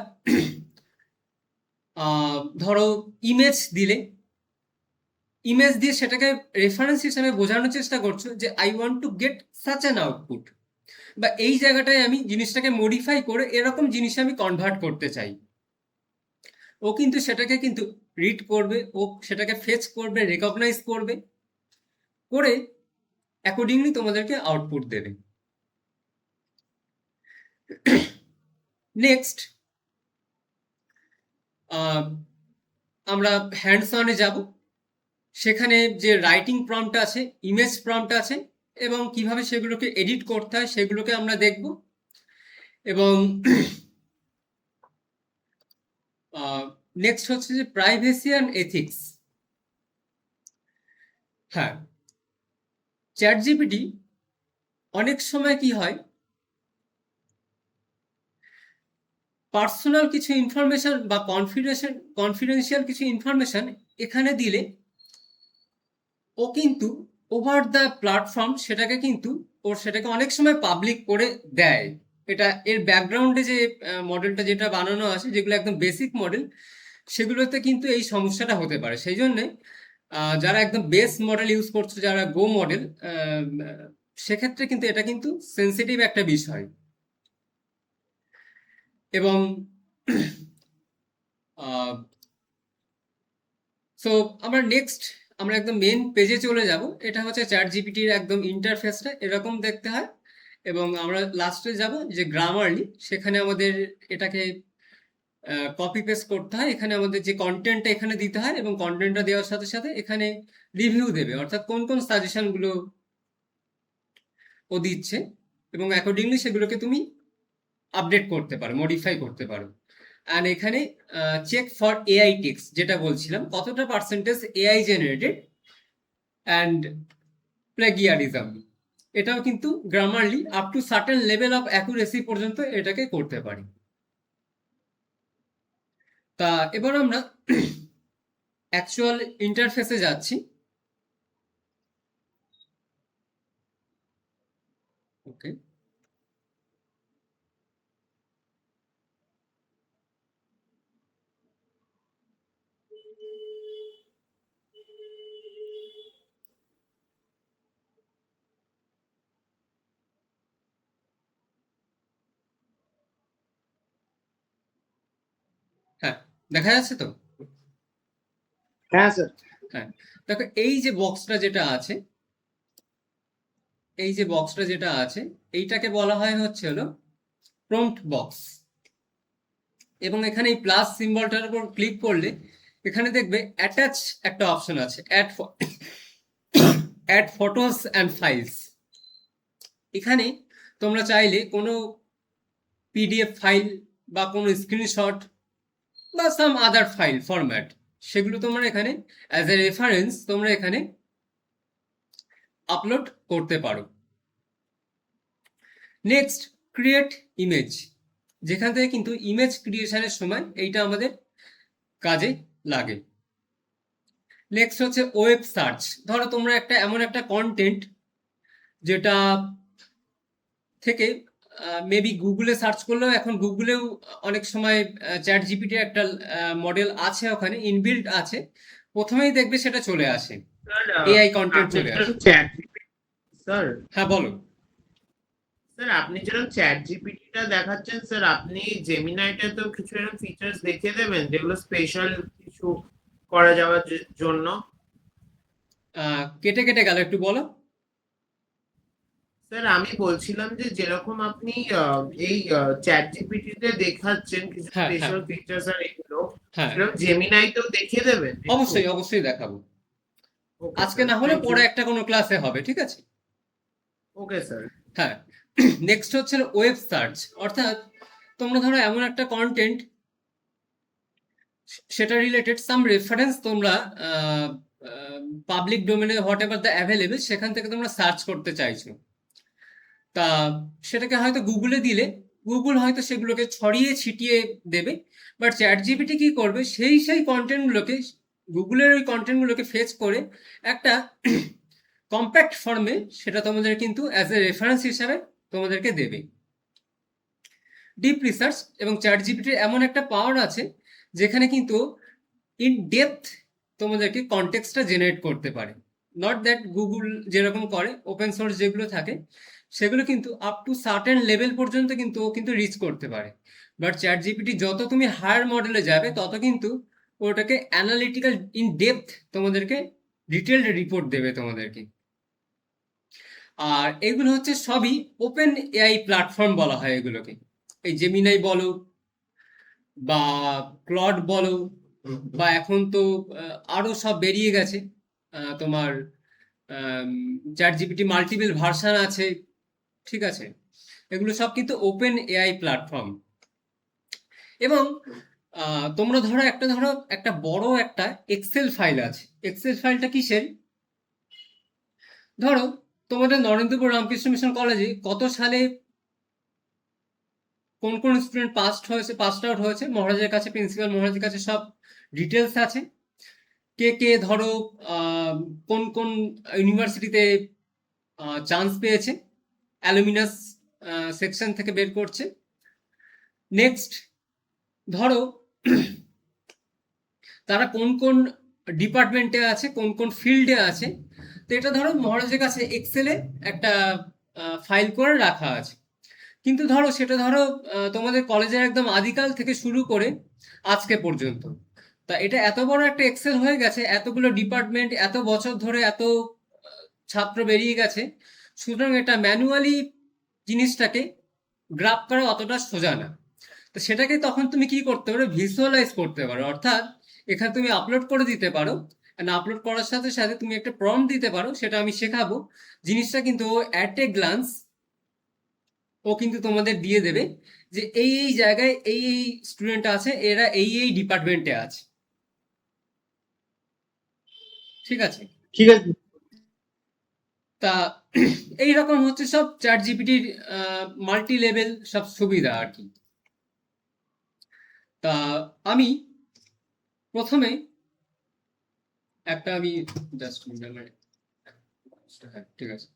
ধরো ইমেজ দিলে, ইমেজ দিয়ে সেটাকে রেফারেন্স হিসেবে বোঝানোর চেষ্টা করছো যে I want to get such an output, বা এই জায়গাটায় আমি জিনিসটাকে মডিফাই করে এরকম জিনিসে আমি কনভার্ট করতে চাই। ও কিন্তু সেটাকে কিন্তু রিড করবে, ও সেটাকে ফেচ করবে, রেকগনাইজ করবে, করে অ্যাকর্ডিংলি তোমাদেরকে আউটপুট দেবে। নেক্সট আমরা হ্যান্ডস অনে যাব, সেখানে যে রাইটিং প্রম্পট আছে, ইমেজ প্রম্পট আছে, এবং কিভাবে সেগুলোকে এডিট করতে হয় সেগুলোকে আমরা দেখব। এবং নেক্সট হচ্ছে যে প্রাইভেসি অ্যান্ড এথিক্স। হ্যাঁ, চ্যাট জিপিটি অনেক সময় কি হয়, পার্সোনাল কিছু ইনফরমেশন বা কনফিডেন্সিয়াল কিছু ইনফরমেশন এখানে দিলে ও কিন্তু ওভার দ্য প্ল্যাটফর্ম সেটাকে কিন্তু সেটাকে অনেক সময় পাবলিক করে দেয়। এটা এর ব্যাকগ্রাউন্ডে যে মডেলটা যেটা বানানো আছে, যেগুলো একদম বেসিক মডেল, সেগুলোতে কিন্তু এই সমস্যাটা হতে পারে। সেই জন্যে যারা একদম বেস মডেল ইউজ করছে, যারা গো মডেল, সেক্ষেত্রে কিন্তু এটা কিন্তু সেন্সিটিভ একটা বিষয়। এবং সো আমরা নেক্সট আমরা একদম মেন পেজে চলে যাব। এটা হচ্ছে চ্যাট জিপিটির একদম ইন্টারফেসটা এরকম দেখতে হয়, এবং আমরা লাস্টে যাব যে গ্রামারলি, সেখানে আমাদের এটাকে কপি পেস্ট করতে হয়। এখানে আমাদের যে কন্টেন্টটা এখানে দিতে হয়, এবং কন্টেন্টটা দেওয়ার সাথে সাথে এখানে রিভিউ দেবে, অর্থাৎ কোন কোন সাজেশনগুলো ও দিচ্ছে, এবং অ্যাকর্ডিংলি সেগুলোকে তুমি আপডেট করতে পারো, মডিফাই করতে পারো। আর এখানে চেক ফর এআই টেক্সট, যেটা বলছিলাম, কতটা পার্সেন্টেজ এআই জেনারেটেড অ্যান্ড প্লেগিয়ারিজম, এটাও কিন্তু Grammarly up to certain level of accuracy পর্যন্ত এটাকে করতে পারি। তা এবার আমরা অ্যাকচুয়াল ইন্টারফেসে যাচ্ছি। ওকে, হ্যাঁ, দেখা যাচ্ছে তো? হ্যাঁ স্যার। হ্যাঁ, দেখো এই যে বক্সটা যেটা আছে, এইটাকে বলা হয় হচ্ছে হলো প্রম্পট বক্স। এবং এখানে এই প্লাস সিম্বলটার উপর ক্লিক করলে এখানে দেখবে অ্যাটাচ একটা অপশন আছে, অ্যাড ফটোস অ্যান্ড ফাইলস। এখানে তোমরা চাইলে কোনো পিডিএফ ফাইল বা কোনো স্ক্রিনশট বা সাম আদার ফাইল ফরম্যাট, সেগুলো তোমরা এখানে অ্যাজ এ রেফারেন্স তোমরা এখানে আপলোড করতে পারো। নেক্সট, ক্রিয়েট ইমেজ, যেখান থেকে কিন্তু ইমেজ ক্রিয়েশনের সময় এইটা আমাদের কাজে লাগে। নেক্সট হচ্ছে ওয়েব সার্চ। ধরো তোমরা এমন একটা কন্টেন্ট যেটা থেকে মেবি গুগলে সার্চ করলেও, এখন গুগলেও অনেক সময় চ্যাট জিপিটি একটা মডেল আছে, ওখানে ইনবিল্ট আছে, প্রথমেই দেখবে সেটা চলে আসে, এআই কন্টেন্ট চলে আসে। স্যার হ্যাঁ বলো। স্যার আপনি যেরকম চ্যাট জিপিটিটা দেখাচ্ছেন স্যার, আপনি জেমিনাইটা তো কিছু এরকম ফিচার্স দেখিয়ে দেবেন যেগুলো স্পেশাল কিছু করা যাওয়ার জন্য। কেটে কেটে গেল, একটু বলো। স্যার আমি বলছিলাম যে যেরকম আপনি এই চ্যাট জিপিটিতে দেখাচ্ছেন কিছু হ্যাঁ, হ্যাঁ। স্পেশাল ফিচার্স আর এগুলো, হ্যাঁ, সেরকম জেমিনাইতেও দেখিয়ে দেবেন একটু? অবশ্যই অবশ্যই দেখাবো। Okay, আজকে sir. না হলে Thank পরে you. একটা কোনো ক্লাসে হবে, ঠিক আছে? Okay sir. হ্যাঁ, নেক্সট হচ্ছে ওয়েব সার্চ, অর্থাৎ তোমরা ধরো এমন একটা কন্টেন্ট, সেটা রিলেটেড সাম রেফারেন্স তোমরা পাবলিক ডোমেনে হোয়াট এভার দ্য অ্যাভেলেবল, সেখান থেকে তোমরা সার্চ করতে চাইছো। তা সেটাকে হয়তো গুগলে দিলে গুগল হয়তো সেগুলোকে ছড়িয়ে ছিটিয়ে দেবে, বাট চ্যাট জিপিটি কি করবে, সেই কন্টেন্টগুলোকে, গুগলের ওই কন্টেন্টগুলোকে ফেচ করে একটা কম্প্যাক্ট ফর্মে সেটা তোমাদের কিন্তু অ্যাজ এ রেফারেন্স হিসাবে তোমাদেরকে দেবে। ডিপ রিসার্চ এবং চ্যাট জিপিটির এমন একটা পাওয়ার আছে যেখানে কিন্তু ইন ডেপথ তোমাদেরকে কনটেক্সটটা জেনারেট করতে পারে। নট দ্যাট গুগল যেরকম করে, ওপেন সোর্স যেগুলো থাকে সেগুলো কিন্তু আপ টু সার্টেন লেভেল পর্যন্ত কিন্তু ও কিন্তু রিচ করতে পারে। বাট চ্যাট জিপিটি যত তুমি হায়ার মডেলে যাবে তত কিন্তু ওটাকে অ্যানালিটিক্যাল ইন ডেপথ তোমাদেরকে ডিটেলড রিপোর্ট দেবে তোমাদেরকে। আর এগুলো হচ্ছে সবই ওপেন এআই প্ল্যাটফর্ম বলা হয় এগুলোকে। এই জেমিনাই বলো বা ক্লড বলো, বা এখন তো আরো সব বেরিয়ে গেছে, তোমার চ্যাট জিপিটি মাল্টিপল ভার্সন আছে, ঠিক আছে? এগুলো সব কিন্তু ওপেন এআই প্ল্যাটফর্ম। এবং তোমরা ধরো একটা বড় একটা এক্সেল ফাইল আছে। এক্সেল ফাইলটা কিসের? ধরো তোমাদের নরেন্দ্রপুর রামকৃষ্ণ মিশন কলেজে কত সালে কোন কোন স্টুডেন্ট পাসড আউট হয়েছে, মহারাজের কাছে, প্রিন্সিপাল মহারাজের কাছে সব ডিটেলস আছে। কে কে ধরো কোন কোন ইউনিভার্সিটিতে চান্স পেয়েছে, অ্যালুমিনাস সেকশন থেকে বের করছে। নেক্সট ধরো তারা কোন কোন ডিপার্টমেন্টে আছে, কোন কোন ফিল্ডে আছে। তো এটা ধরো মহারাজের কাছে এক্সেলে একটা ফাইল করে রাখা আছে। কিন্তু সেটা তোমাদের কলেজের একদম আদিকাল থেকে শুরু করে আজকে পর্যন্ত তা এটা এত বড় একটা এক্সেল হয়ে গেছে, এতগুলো ডিপার্টমেন্ট, এত বছর ধরে এত ছাত্র বেরিয়ে গেছে, সুতরাং এটা ম্যানুয়ালি জিনিসটাকে গ্রাফ করা অতটা সোজা না। তো সেটাকে তখন তুমি কি করতে পারো, ভিজুয়ালাইজ করতে পারো, অর্থাৎ এখানে তুমি আপলোড করে দিতে পারো। আপলোড করার সাথে সাথে তুমি একটা প্রম্পট দিতে পারো, সেটা আমি শেখাবো। জিনিসটা কিন্তু অ্যাট এ গ্লান্স ও কিন্তু তোমাদের দিয়ে দেবে যে এই এই জায়গায় এই এই স্টুডেন্ট আছে, এরা এই এই ডিপার্টমেন্টে আছে। ঠিক আছে? ঠিক আছে। তা এইরকম হচ্ছে সব চ্যাট জিপিটির মাল্টি লেভেল সব সুবিধা আর কি। তা আমি প্রথমে একটা আমি জাস্ট ঠিক আছে।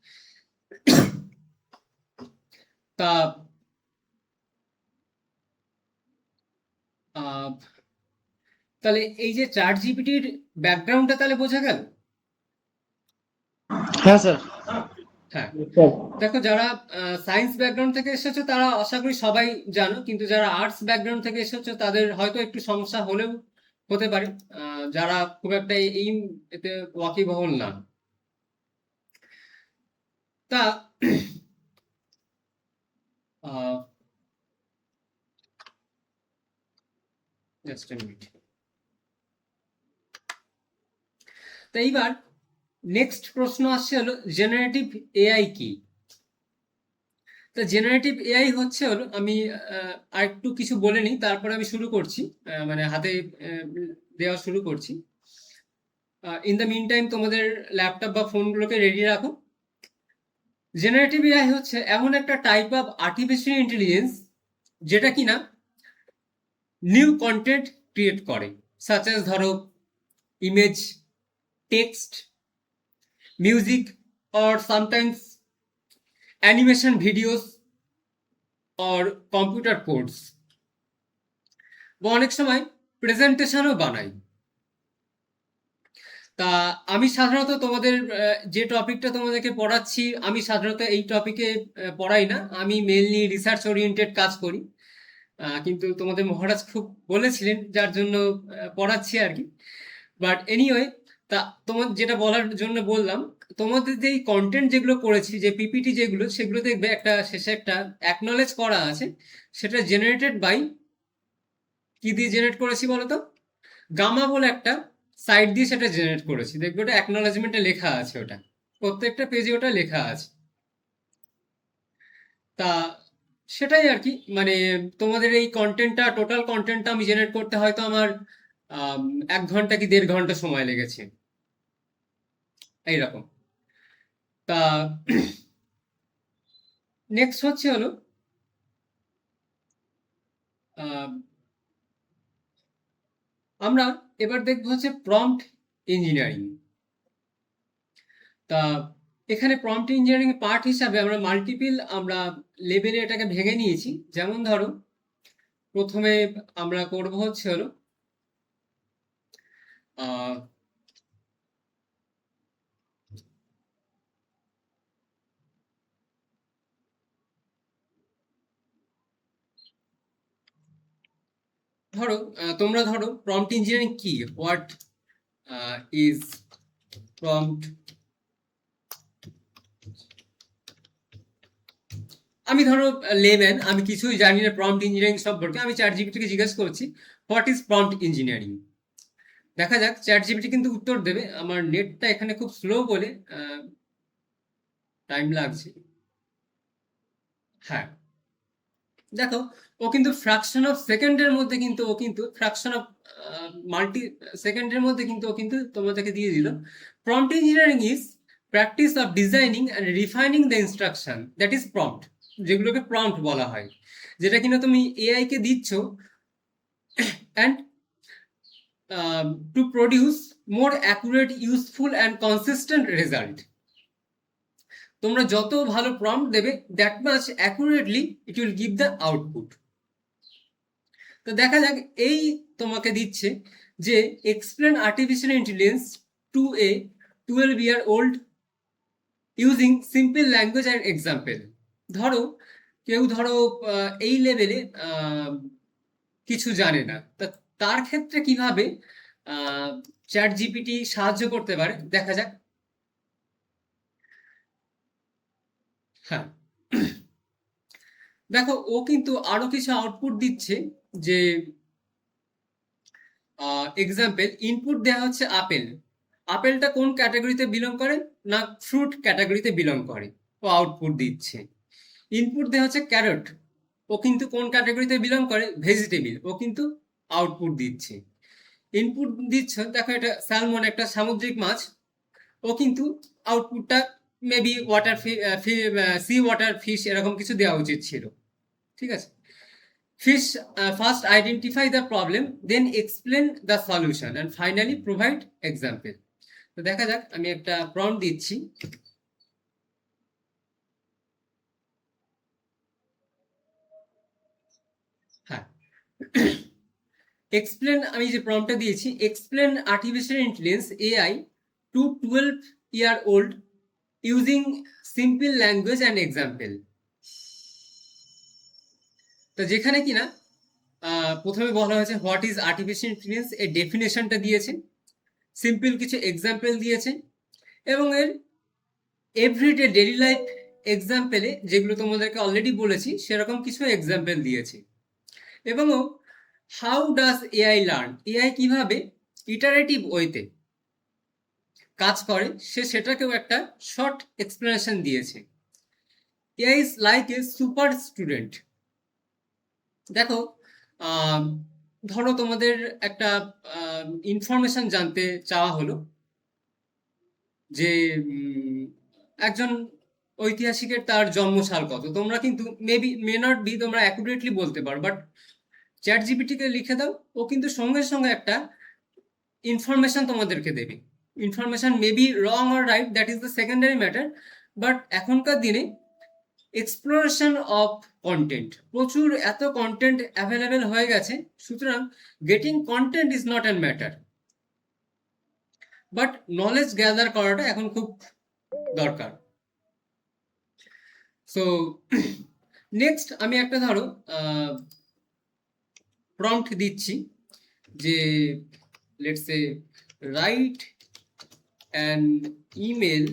তা তাহলে এই যে চ্যাট জিপিটির ব্যাকগ্রাউন্ডটা তাহলে বোঝা গেল। হ্যাঁ স্যার। হ্যাঁ, দেখো যারা সায়েন্স ব্যাকগ্রাউন্ড থেকে এসেছো তারা আশা করি সবাই জানো, কিন্তু যারা আর্টস ব্যাকগ্রাউন্ড থেকে এসেছো তাদের হয়তো একটু সমস্যা হলেও হতে পারে, যারা খুব একটা এই এতে ওয়াকিবহল না। তা জাস্ট এ মিনিট। তা এইবার নেক্সট প্রশ্ন আসছে হলো জেনারেটিভ এআই কি। তা জেনারেটিভ এআই হচ্ছে হলো, আমি আরেকটু কিছু বলে নিই, তারপরে আমি শুরু করছি, মানে হাতে দেওয়া শুরু করছি। ইন দ্য মিন টাইম তোমাদের ল্যাপটপ বা ফোনগুলোকে রেডি রাখো। জেনারেটিভ এআই হচ্ছে এমন একটা টাইপ অফ আর্টিফিশিয়াল ইন্টেলিজেন্স যেটা কিনা নিউ কন্টেন্ট ক্রিয়েট করে, সাচ এস ধরো image, text, music, or sometimes animation videos or computer codes, বা অনেক সময় প্রেজেন্টেশনও বানাই। তা আমি সাধারণত তোমাদের যে টপিকটা তোমাদেরকে পড়াচ্ছি, আমি সাধারণত এই টপিকে পড়াই না, আমি মেইনলি রিসার্চ ওরিয়েন্টেড কাজ করি, কিন্তু তোমাদের মহারাজ খুব বলেছিলেন যার জন্য পড়াচ্ছি আর কি। বাট এনিওয়ে, তা তোমার যেটা বলার জন্য বললাম, তোমাদের যে কন্টেন্ট যেগুলো করেছি, যে পিপিটি যেগুলো, সেগুলো দেখবে একটা শেষে একটা অ্যাকনলেজ করা আছে, সেটা জেনারেটেড বাই কি দিয়ে জেনারেট করেছি বলো তো? গামা বলে একটা সাইট দিয়ে সেটা জেনারেট করেছি, দেখবে ওটা অ্যাকনলেজমেন্টে লেখা আছে, ওটা প্রত্যেকটা পেজে ওটা লেখা আছে। তা সেটাই আর কি, মানে তোমাদের এই কন্টেন্টটা, টোটাল কন্টেন্টটা আমি জেনারেট করতে হয়তো আমার 1 ঘন্টা কি 1.5 ঘন্টা সময় লেগেছে, এইরকম। তা নেক্সট হচ্ছে হলো আমরা এবার দেখবো হচ্ছে প্রম্পট ইঞ্জিনিয়ারিং। তা এখানে প্রম্পট ইঞ্জিনিয়ারিং পার্ট হিসাবে আমরা মাল্টিপল আমরা লেভেলে এটাকে ভেঙে নিয়েছি। যেমন ধরো প্রথমে আমরা করব হচ্ছে হলো ধরো তোমরা ধরো প্রম্পট ইঞ্জিনিয়ারিং কি, হোয়াট ইজ প্রম্পট। আমি ধরো লেম্যান, আমি কিছুই জানি না প্রম্পট ইঞ্জিনিয়ারিং সম্পর্কে, আমি চ্যাট জিপিটিকে জিজ্ঞেস করছি হোয়াট ইজ প্রম্পট ইঞ্জিনিয়ারিং। দেখা যাক চ্যাট জিপিটি কিন্তু উত্তর দেবে। আমার নেটটা এখানে খুব স্লো বলে টাইম লাগছে। হ্যাঁ, দেখো ও কিন্তু ফ্র্যাকশন অফ সেকেন্ডের মধ্যে কিন্তু ও কিন্তু ফ্র্যাকশন অফ মাল্টি সেকেন্ডের মধ্যে কিন্তু ও কিন্তু তোমাদেরকে দিয়ে দিল। Prompt engineering is practice of designing and refining the instruction, that is prompt, যেগুলোকে প্রম্পট বলা হয়, যেটা কিনা তুমি এআই কে দিচ্ছ and to produce more accurate, useful and consistent result. তোমরা যত ভালো প্রম্পট দেবে, that much accurately it will give the output. তো দেখা যাক, এই তোমাকে দিচ্ছে যে explain artificial intelligence to a 12-year-old using simple language and example. ধরো কেউ ধরো এই লেভেলে কিছু জানে না, তা তার ক্ষেত্রে কিভাবে চ্যাট জিপিটি সাহায্য করতে পারে দেখা যাক। হ্যাঁ, দেখো ও কিন্তু আরো কিছু আউটপুট দিচ্ছে, যে এক্সাম্পল ইনপুট দেওয়া হচ্ছে আপেল, আপেলটা কোন ক্যাটাগরিতে বিলং করে না ফ্রুট ক্যাটাগরিতে বিলং করে, ও আউটপুট দিচ্ছে। ইনপুট দেওয়া হচ্ছে ক্যারট, ও কিন্তু কোন ক্যাটাগরিতে বিলং করে ভেজিটেবল, ও কিন্তু আউটপুট দিচ্ছে। ইনপুট দিচ্ছে দেখো এটা স্যালমন, একটা সামুদ্রিক মাছ, ও কিন্তু আউটপুটটা maybe water sea water fish এরকম কিছু দেওয়া উচিত ছিল, ঠিক আছে। Fish first identify the problem, then explain the solution and finally provide example. তো দেখা যাক, আমি একটা প্রম্পট দিচ্ছি। হ্যাঁ, এক্সপ্লেন, আমি যে প্রম্পটটা দিয়েছি, explain artificial intelligence AI to 12-year-old using simple language and example. তো যেখানে কিনা প্রথমে বলা হয়েছে হোয়াট ইজ আর্টিফিশিয়াল ইন্টেলিজেন্স, এর ডেফিনেশনটা দিয়েছে, সিম্পল কিছু এক্সাম্পল দিয়েছে, এবং এর এভরিডে ডেইলি লাইফ এক্সাম্পলে যেগুলো তোমাদেরকে অলরেডি বলেছি সেরকম কিছু এক্সাম্পল দিয়েছে। এবং how does AI learn, AI কিভাবে ইটারেটিভ ওয়েতে কাজ করে সেটাকেও একটা শর্ট এক্সপ্লেনেশন দিয়েছে। AI is like a super student. দেখো ধরো তোমাদের একটা ইনফরমেশন জানতে চাওয়া হলো যে একজন ঐতিহাসিকের তার জন্মসাল কত, তোমরা কিন্তু মে নট বি তোমরা অ্যাকুরেটলি বলতে পারো, বাট চ্যাট জিপিটিকে লিখে দাও, ও কিন্তু সঙ্গে সঙ্গে একটা ইনফরমেশন তোমাদেরকে দেবে। Information maybe wrong or right, that is the secondary matter, but এখনকার দিনে এক্সপ্লোরেশন অফ কন্টেন্ট, প্রচুর এত কন্টেন্ট অ্যাভেলেবেল হয়ে গেছে, সুতরাং getting content is not an matter, but knowledge gather করাটা এখন খুব দরকার। সো নেক্সট আমি একটা ধরো প্রম্পট দিচ্ছি, যে let's say write an email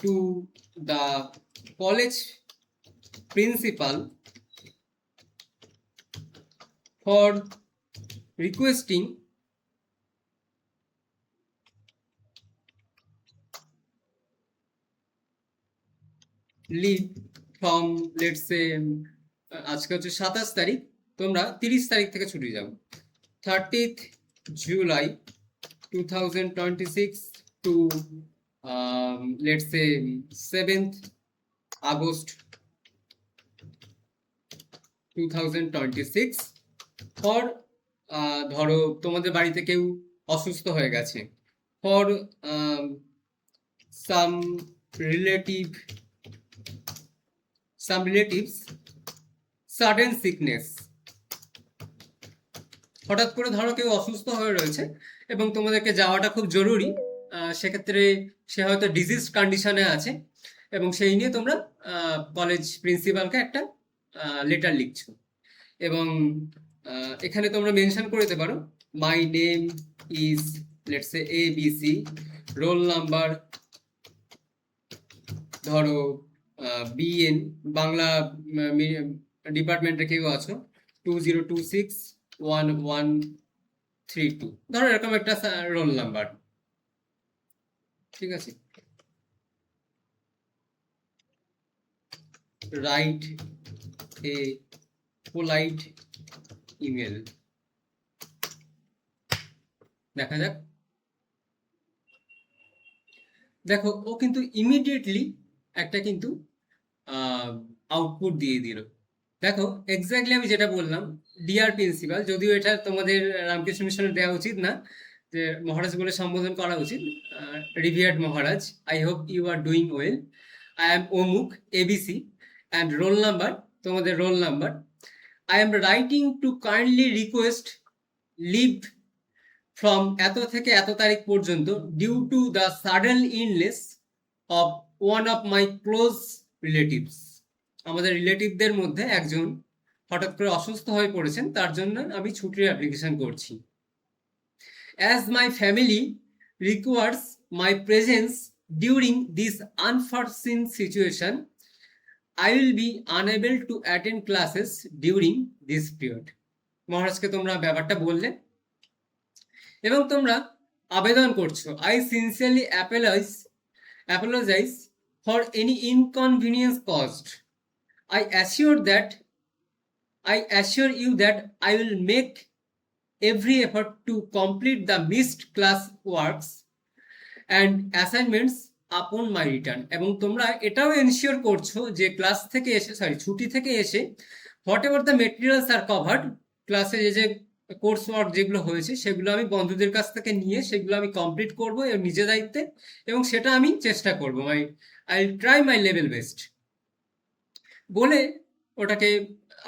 to the college principal for requesting leave from let's say আজকে হচ্ছে 27 তারিখ, তোমরা 30 তারিখ থেকে ছুটি যাও, 30th July 2026 to let's say 7th August 2026 for ধরো তোমাদের বাড়িতে কেউ অসুস্থ হয়ে গেছে, for some relatives sudden sickness, হঠাৎ করে ধরো কেউ অসুস্থ হয়ে রয়েছে এবং তোমাদেরকে যাওয়াটা খুব জরুরি, সেক্ষেত্রে সে হয়তো ডিজিজ কন্ডিশনে আছে, এবং সেই নিয়ে তোমরা কলেজ প্রিন্সিপালকে একটা লেটার লিখছো, এবং এখানে তোমরা মেনশন করে দিতে পারো my name is let's say ABC, roll number ধরো BN, বাংলা ডিপার্টমেন্টে কেউ আছো 20261132, ধরো এরকম একটা রোল নাম্বার, ঠিক আছে। রাইট এ পোলাইট ইমেল, দেখা যাক। দেখো ও কিন্তু ইমিডিয়েটলি একটা কিন্তু আউটপুট দিয়ে দিল। দেখো এক্স্যাক্টলি আমি যেটা বললাম, ডিয়ার প্রিন্সিপাল, যদিও এটা তোমাদের রামকৃষ্ণ মিশনে দেওয়া উচিত না, যে মহারাজ বলে সম্বোধন করা উচিত, revered Maharaj, I hope you are doing well, I am অমুক ABC অ্যান্ড রোল নাম্বার, তোমাদের roll number, I am writing to kindly request leave from এত থেকে এত তারিখ পর্যন্ত due to the sudden illness of one of my close relatives, আমাদের রিলেটিভদের মধ্যে একজন হঠাৎ করে অসুস্থ হয়ে পড়েছেন, তার জন্য আমি ছুটির অ্যাপ্লিকেশন করছি। As my family requires my presence during this unforeseen situation, I will be unable to attend classes during this period. মহারাজকে তোমরা ব্যাপারটা বললে এবং তোমরা আবেদন করছো, I sincerely apologize for any inconvenience caused. I assure you that I will make every effort to complete the missed class works and assignments upon my return. এবং তোমরা এটাও এনশিওর করছো যে ক্লাস থেকে এসে ছুটি থেকে এসে whatever the materials are covered, ক্লাসে যে কোর্স ওয়ার্ক যেগুলো হয়েছে সেগুলো আমি বন্ধুদের কাছ থেকে নিয়ে সেগুলো আমি কমপ্লিট করবো এবং নিজের দায়িত্বে, এবং সেটা আমি চেষ্টা করবো, I try my level best বলে ওটাকে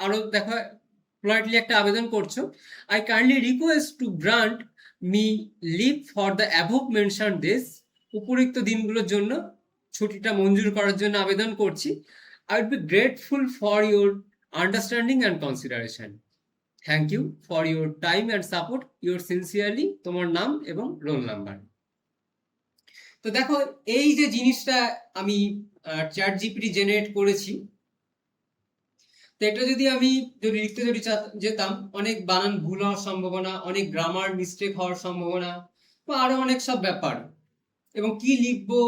আরো দেখো politely একটা আবেদন করছো। I kindly request to grant me leave for the above mentioned days. উপরিক্ত দিনগুলোর জন্য ছুটিটা মঞ্জুর করার জন্য আবেদন করছি। I would be grateful for your understanding and consideration. Thank you for your time and support. Your sincerely, তোমার নাম এবং রোল নাম্বার। তো দেখো এই যে জিনিসটা আমি চ্যাট জিপিটি জেনারেট করেছি, তো এটা যদি লিখতে যেতাম, অনেক বানান ভুল হওয়ার সম্ভাবনা, অনেক গ্রামার মিস্টেক হওয়ার সম্ভাবনা, বা আরো অনেক সব ব্যাপার, এবং কি লিখবো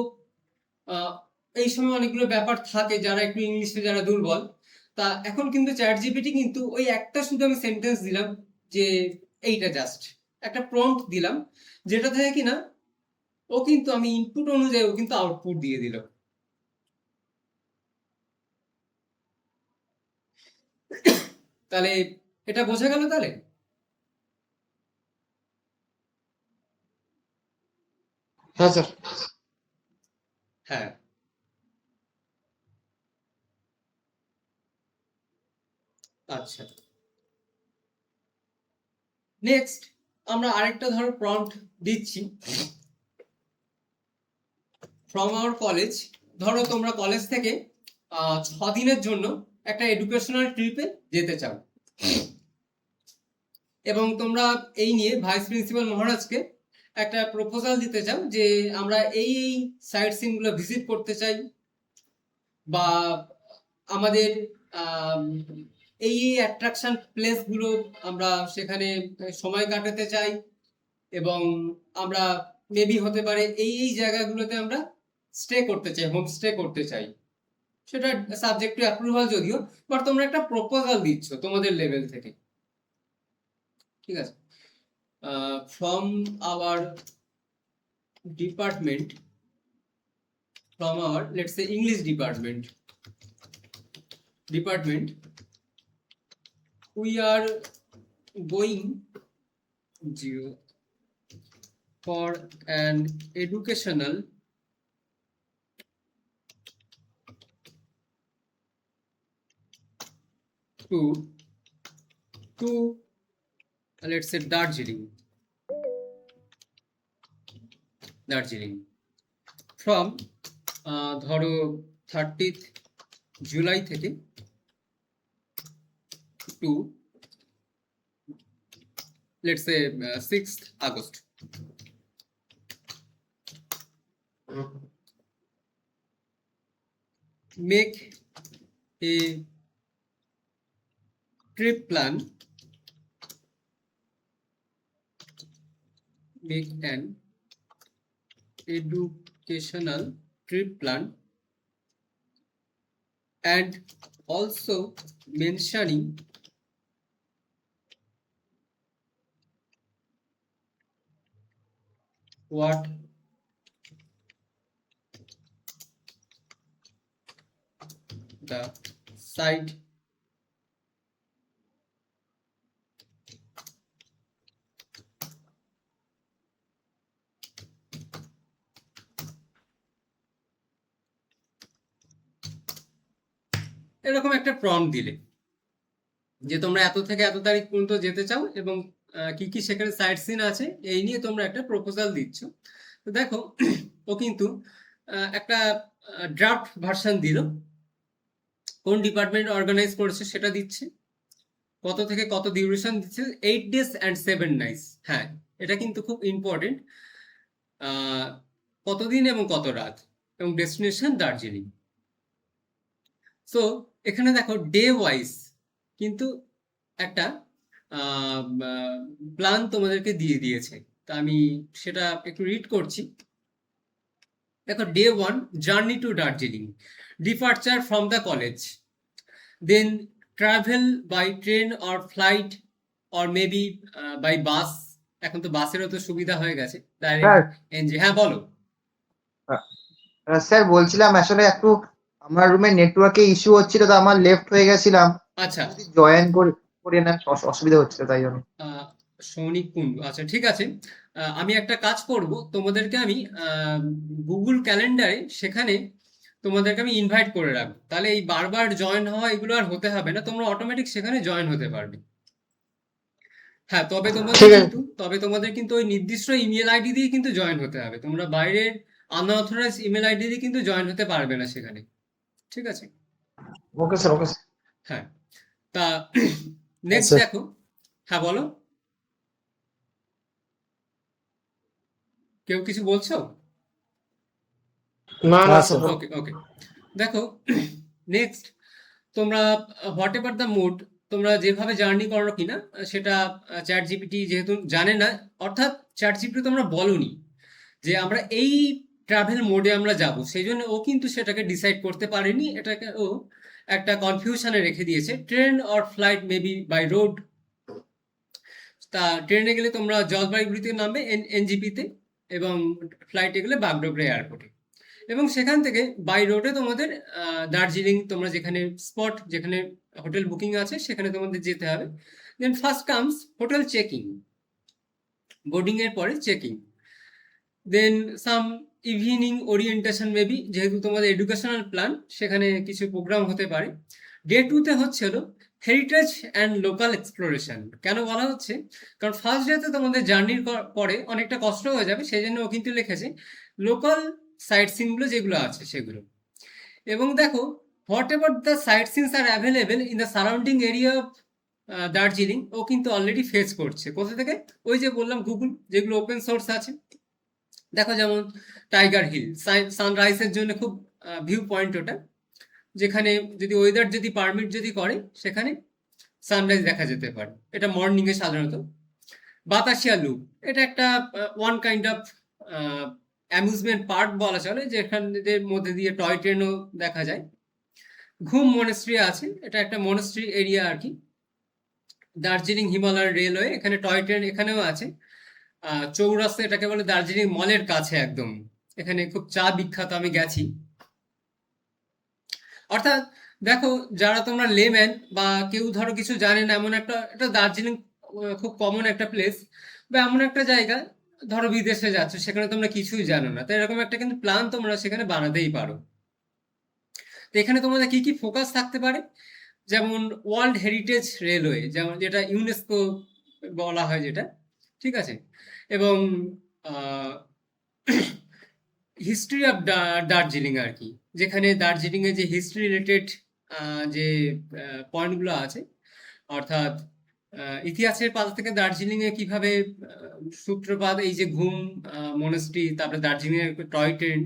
এই সময় অনেকগুলো ব্যাপার থাকে যারা একটু ইংলিশে যারা দুর্বল। তা এখন কিন্তু চ্যাট জিপিটি কিন্তু ওই একটা শুধু আমি সেন্টেন্স দিলাম যে এইটা জাস্ট একটা প্রম্পট দিলাম, যেটা থেকে কিনা ও কিন্তু আমি ইনপুট অনুযায়ী ও কিন্তু আউটপুট দিয়ে দিল। তাহলে এটা বোঝা গেল তাহলে? হ্যাঁ স্যার। হ্যাঁ, আচ্ছা। নেক্সট আমরা আরেকটা ধরো প্রম্পট দিচ্ছি ফ্রম আওয়ার কলেজ। ধরো তোমরা কলেজ থেকে 6 দিনের জন্য একটা এডুকেশনাল ট্রিপে যেতে চাও, এবং তোমরা এই নিয়ে ভাইস প্রিন্সিপাল মহারাজকে একটা প্রপোজাল দিতে চাও যে আমরা এই সাইট সিন গুলো ভিজিট করতে চাই, বা আমাদের এই অ্যাট্রাকশন প্লেস গুলো আমরা সেখানে সময় কাটাতে চাই, এবং আমরা মেবি হতে পারে এই জায়গাগুলোতে আমরা স্টে করতে চাই, হোম স্টে করতে চাই। সেটা সাবজেক্ট টু অ্যাপ্রুভাল যদিও, বাট তোমরা একটা প্রপোজাল দিচ্ছ তোমাদের লেভেল থেকে, ঠিক আছে? From our department, from our, let's say, English department, we are going for an educational tour to, let's say, Darjeeling from ধরো 30th জুলাই থেকে two let's say 6th August. Make a trip plan, make an educational trip plan, and also mentioning what the site এরকম একটা প্রম্পট দিলে যে তোমরা এত থেকে এত তারিখ পর্যন্ত যেতে চাও এবং কি কি সেখানে সাইট সিন আছে এই নিয়ে তোমরা একটা প্রপোজাল দিচ্ছ। তো দেখো ও কিন্তু একটা ড্রাফট ভার্সন দিল, কোন ডিপার্টমেন্ট অর্গানাইজ করেছে সেটা দিচ্ছে, কত থেকে কত ডিউরেশন দিচ্ছে, 8 days and 7 nights। হ্যাঁ, এটা কিন্তু খুব ইম্পর্টেন্ট। কতদিন এবং কত রাত, এবং ডেস্টিনেশন দার্জিলিং। সো এখানে দেখো ডে ওয়াইজ কিন্তু একটা প্ল্যান তোমাদেরকে দিয়ে দিয়েছে, তা আমি সেটা একটু রিড করছি। দেখো, day 1 journey to Darjeeling, departure from the college, then travel by train or flight or maybe by bus. এখন তো বাসেরও তো সুবিধা হয়ে গেছে, স্যার ডাইরেক্ট এনজি। হ্যাঁ বলো। স্যার বলছিলাম আসলে একটু আমার রুমে নেটওয়ার্কে ইস্যু হচ্ছিল, তো আমার লেফট হয়ে গেছিলাম, আচ্ছা, যদি জয়েন করে না অসুবিধা হচ্ছিল তাই জন্য। সৌনিক কুণ্ডু, আচ্ছা ঠিক আছে। আমি একটা কাজ করব, তোমাদেরকে আমি গুগল ক্যালেন্ডারে সেখানে তোমাদেরকে আমি ইনভাইট করে রাখবো, তাহলে এই বারবার জয়েন হওয়া এগুলো আর হতে হবে না, তোমরা অটোমেটিক সেখানে জয়েন হতে পারবে। হ্যাঁ, তবে তোমাদের কিন্তু ওই নির্দিষ্ট ইমেল আইডি দিয়ে কিন্তু জয়েন হতে হবে, তোমরা বাইরের আনঅথরাইজ ইমেল আইডি দিয়ে কিন্তু জয়েন হতে পারবে না সেখানে, ঠিক আছে? Okay sir, okay sir. হ্যাঁ, তা নেক্সট স্যার। দেখো। হ্যাঁ বলো, কেউ কিছু বলছো? না না, স্যার। স্যার। ওকে ওকে, দেখো নেক্সট, তোমরা হোয়াট এভার দ্য মোড, তোমরা যেভাবে জার্নি করো কিনা সেটা চ্যাট জিপিটি যেহেতু জানে না, অর্থাৎ চ্যাট জিপিটি তোমরা বলোনি যে আমরা এই ট্রাভেল মোডে আমরা যাব, সেই জন্য ও কিন্তু সেটাকে ডিসাইড করতে পারেনি, এটাকে ও একটা কনফিউশনে রেখে দিয়েছে। Train or flight maybe by road, তা ট্রেনে গেলে তোমরা জলপাইগুড়িতে নামবে এনজিপিতে, এবং ফ্লাইটে গেলে বাগডোগরা এয়ারপোর্টে, এবং সেখান থেকে বাই রোডে তোমাদের দার্জিলিং, তোমরা যেখানে স্পট, যেখানে হোটেল বুকিং আছে সেখানে তোমাদের যেতে হবে। Then first comes hotel checking, boarding এর পরে checking, then some evening orientation maybe, যেহেতু তোমাদের এডুকেশনাল প্ল্যান সেখানে কিছু প্রোগ্রাম হতে পারে। ডে 2-তে হচ্ছে হলো হেরিটেজ অ্যান্ড লোকাল এক্সপ্লোরেশন। কেন বলা হচ্ছে, কারণ ফার্স্ট ডেতে তোমাদের জার্নির পরে অনেকটা কষ্ট হয়ে যাবে, সেই জন্য ও কিন্তু লিখেছে লোকাল সাইট সিনগুলো যেগুলো আছে সেগুলো। এবং দেখো, whatever the sight scenes are available in the surrounding area of Darjeeling, ও কিন্তু অলরেডি ফেস করছে। কোথা থেকে? ওই যে বললাম গুগল, যেগুলো ওপেন সোর্স আছে। দেখো যেমন টাইগার হিল, সানরাইজের জন্য খুব ভিউ পয়েন্ট ওটা, যেখানে যদি ওয়েদার যদি পারমিট যদি করে সেখানে সানরাইজ দেখা যেতে পারে, এটা মর্নিং এ সাধারণত। বাতাসিয়া লুপ, এটা একটা one kind of amusement park বলা চলে, যেখানের মধ্যে দিয়ে টয় ট্রেনও দেখা যায়। ঘুম মনেস্ট্রি আছে, এটা একটা মনেস্ট্রি এরিয়া আর কি। দার্জিলিং হিমালয়ান রেলওয়ে, এখানে টয় ট্রেন এখানেও আছে। চৌরাস্তা, এটাকে বলে দার্জিলিং মলের কাছে একদম, এখানে খুব চা বিখ্যাত, আমি গেছি। অর্থাৎ দেখো, যারা তোমরা লেম্যান বা কেউ ধরো কিছু জানে না, এমন এটা দার্জিলিং খুব কমন একটা প্লেস, বা এমন একটা জায়গা, ধরো বিদেশে যাচ্ছ, সেখানে তোমরা কিছুই জানো না, তো এরকম একটা কিন্তু প্ল্যান তোমরা সেখানে বানাতেই পারো। তো এখানে তোমাদের কি কি ফোকাস থাকতে পারে, যেমন ওয়ার্ল্ড হেরিটেজ রেলওয়ে, যেমন যেটা ইউনেস্কো বলা হয় যেটা, ঠিক আছে, এবং হিস্ট্রি অফ দার্জিলিং আর কি, যেখানে দার্জিলিং এর যে হিস্ট্রি রিলেটেড যে পয়েন্টগুলো আছে, অর্থাৎ ইতিহাসের পাতা থেকে দার্জিলিং এ কিভাবে সূত্রপাত, এই যে ঘুম মনেস্ট্রি, তারপরে দার্জিলিং এর টয় ট্রেন,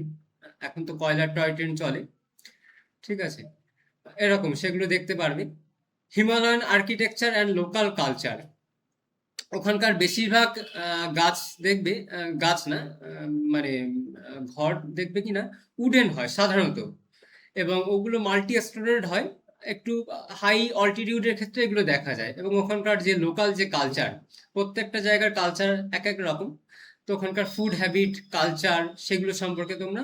এখন তো কয়লার টয় ট্রেন চলে, ঠিক আছে, এরকম সেগুলো দেখতে পারবে। Himalayan architecture and local culture, ওখানকার বেশিরভাগ গাছ দেখবে, গাছ না মানে ঘর দেখবে কিনা উডেন হয় সাধারণত, এবং ওগুলো মাল্টি স্টোরেড হয়, একটু হাই অল্টিটিউডের ক্ষেত্রে এগুলো দেখা যায়। এবং ওখানকার যে লোকাল যে কালচার, প্রত্যেকটা জায়গার কালচার এক এক রকম, তো ওখানকার ফুড হ্যাবিট, কালচার, সেগুলো সম্পর্কে তোমরা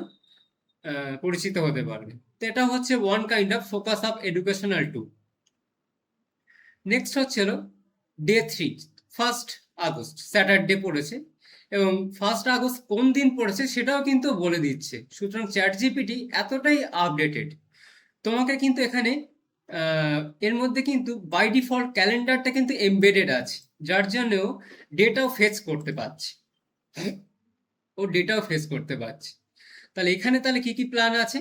পরিচিত হতে পারবে। তো এটা হচ্ছে one kind of focus of educational two. Next হচ্ছে ডে 3, 1 আগস্ট স্যাটারডে পড়েছে, এবং 1 আগস্ট কোন দিন পড়েছে সেটাও কিন্তু বলে দিচ্ছে। সুতরাং চ্যাট জিপিটি এতটাই আপডেটেড, তোমাকে কিন্তু এখানে এর মধ্যে কিন্তু বাই ডিফল্ট ক্যালেন্ডারটা কিন্তু এমবেডেড আছে, যার জন্য ডেটাও ফেচ করতে পারছে, ও ডেটাও ফেস করতে পারছে। তাহলে এখানে তাহলে কি কি প্ল্যান আছে,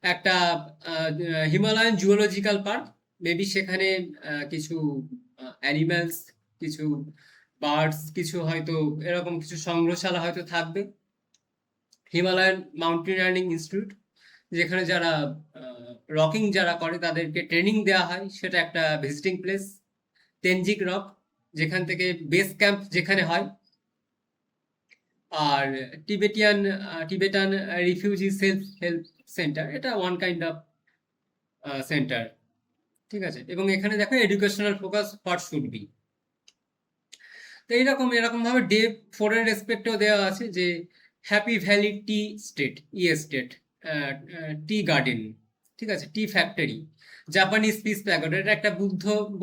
একটা হিমালয়ান জুওলজিক্যাল পার্ক, মেবি সেখানে কিছু অ্যানিমালস, কিছু বার্ডস, কিছু হয়তো এরকম কিছু সংগ্রহশালা হয়তো থাকবে। হিমালয়ান মাউন্টেনিয়ারিং ইনস্টিটিউট, যেখানে যারা রকিং যারা করে তাদেরকে ট্রেনিং দেওয়া হয়, সেটা একটা ভিজিটিং প্লেস। তেনজিং রক, যেখান থেকে বেস ক্যাম্প যেখানে হয়। আর Tibetan refugee self help centre, এটা ওয়ান কাইন্ড অফ সেন্টার, ঠিক আছে। এবং এখানে দেখো educational focus what should be. তো এরকম ভাবে ডে 4 এর রেসপেক্টেও দেওয়া আছে যে হ্যাপি ভ্যালি টি স্টেট, স্টেট, টি গার্ডেন, ঠিক আছে, টি ফ্যাক্টরি, জাপানিজ পিস প্যাগোড, এটা একটা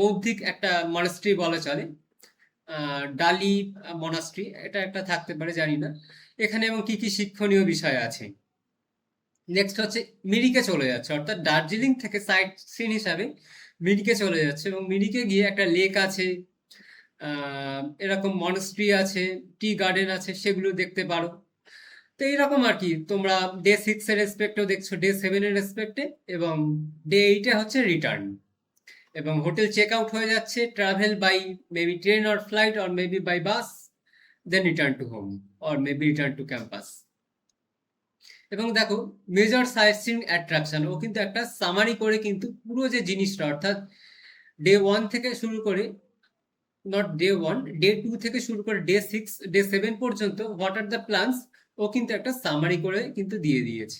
বৌদ্ধিক একটা মনাস্ট্রি বলা চলে। ডালি মনাস্ট্রি, এটা একটা থাকতে পারে, জানি না এখানে। এবং কি কি শিক্ষণীয় বিষয় আছে। নেক্সট হচ্ছে মিরিকে চলে যাচ্ছে, অর্থাৎ দার্জিলিং থেকে সাইট সিন হিসাবে মিরিকে চলে যাচ্ছে, এবং মিরিকে গিয়ে একটা লেক আছে, এরকম মনাস্ট্রি আছে, টি গার্ডেন আছে, সেগুলো দেখতে পারো। তো এইরকম আর কি, তোমরা ডে 6 এর রেসপেক্টেও দেখছো, ডে 7 এর রেসপেক্টে, এবং ডে 8 এ হচ্ছে রিটার্ন। এবং হোটেল চেক আউট হয়ে যাচ্ছে, travel by maybe train or flight or maybe by bus, then return to home or maybe return to campus. এবং দেখো মেজর সাইটসিং অ্যাট্রাকশন, ও কিন্তু একটা সামারি করে কিন্তু পুরো যে জিনিসটা, অর্থাৎ ডে 1 থেকে শুরু করে, নট ডে 1, ডে 2 থেকে শুরু করে ডে 6, ডে 7 পর্যন্ত হোয়াট আর দ্য প্ল্যানস, ও কিন্তু একটা সামারি করে কিন্তু দিয়ে দিয়েছে।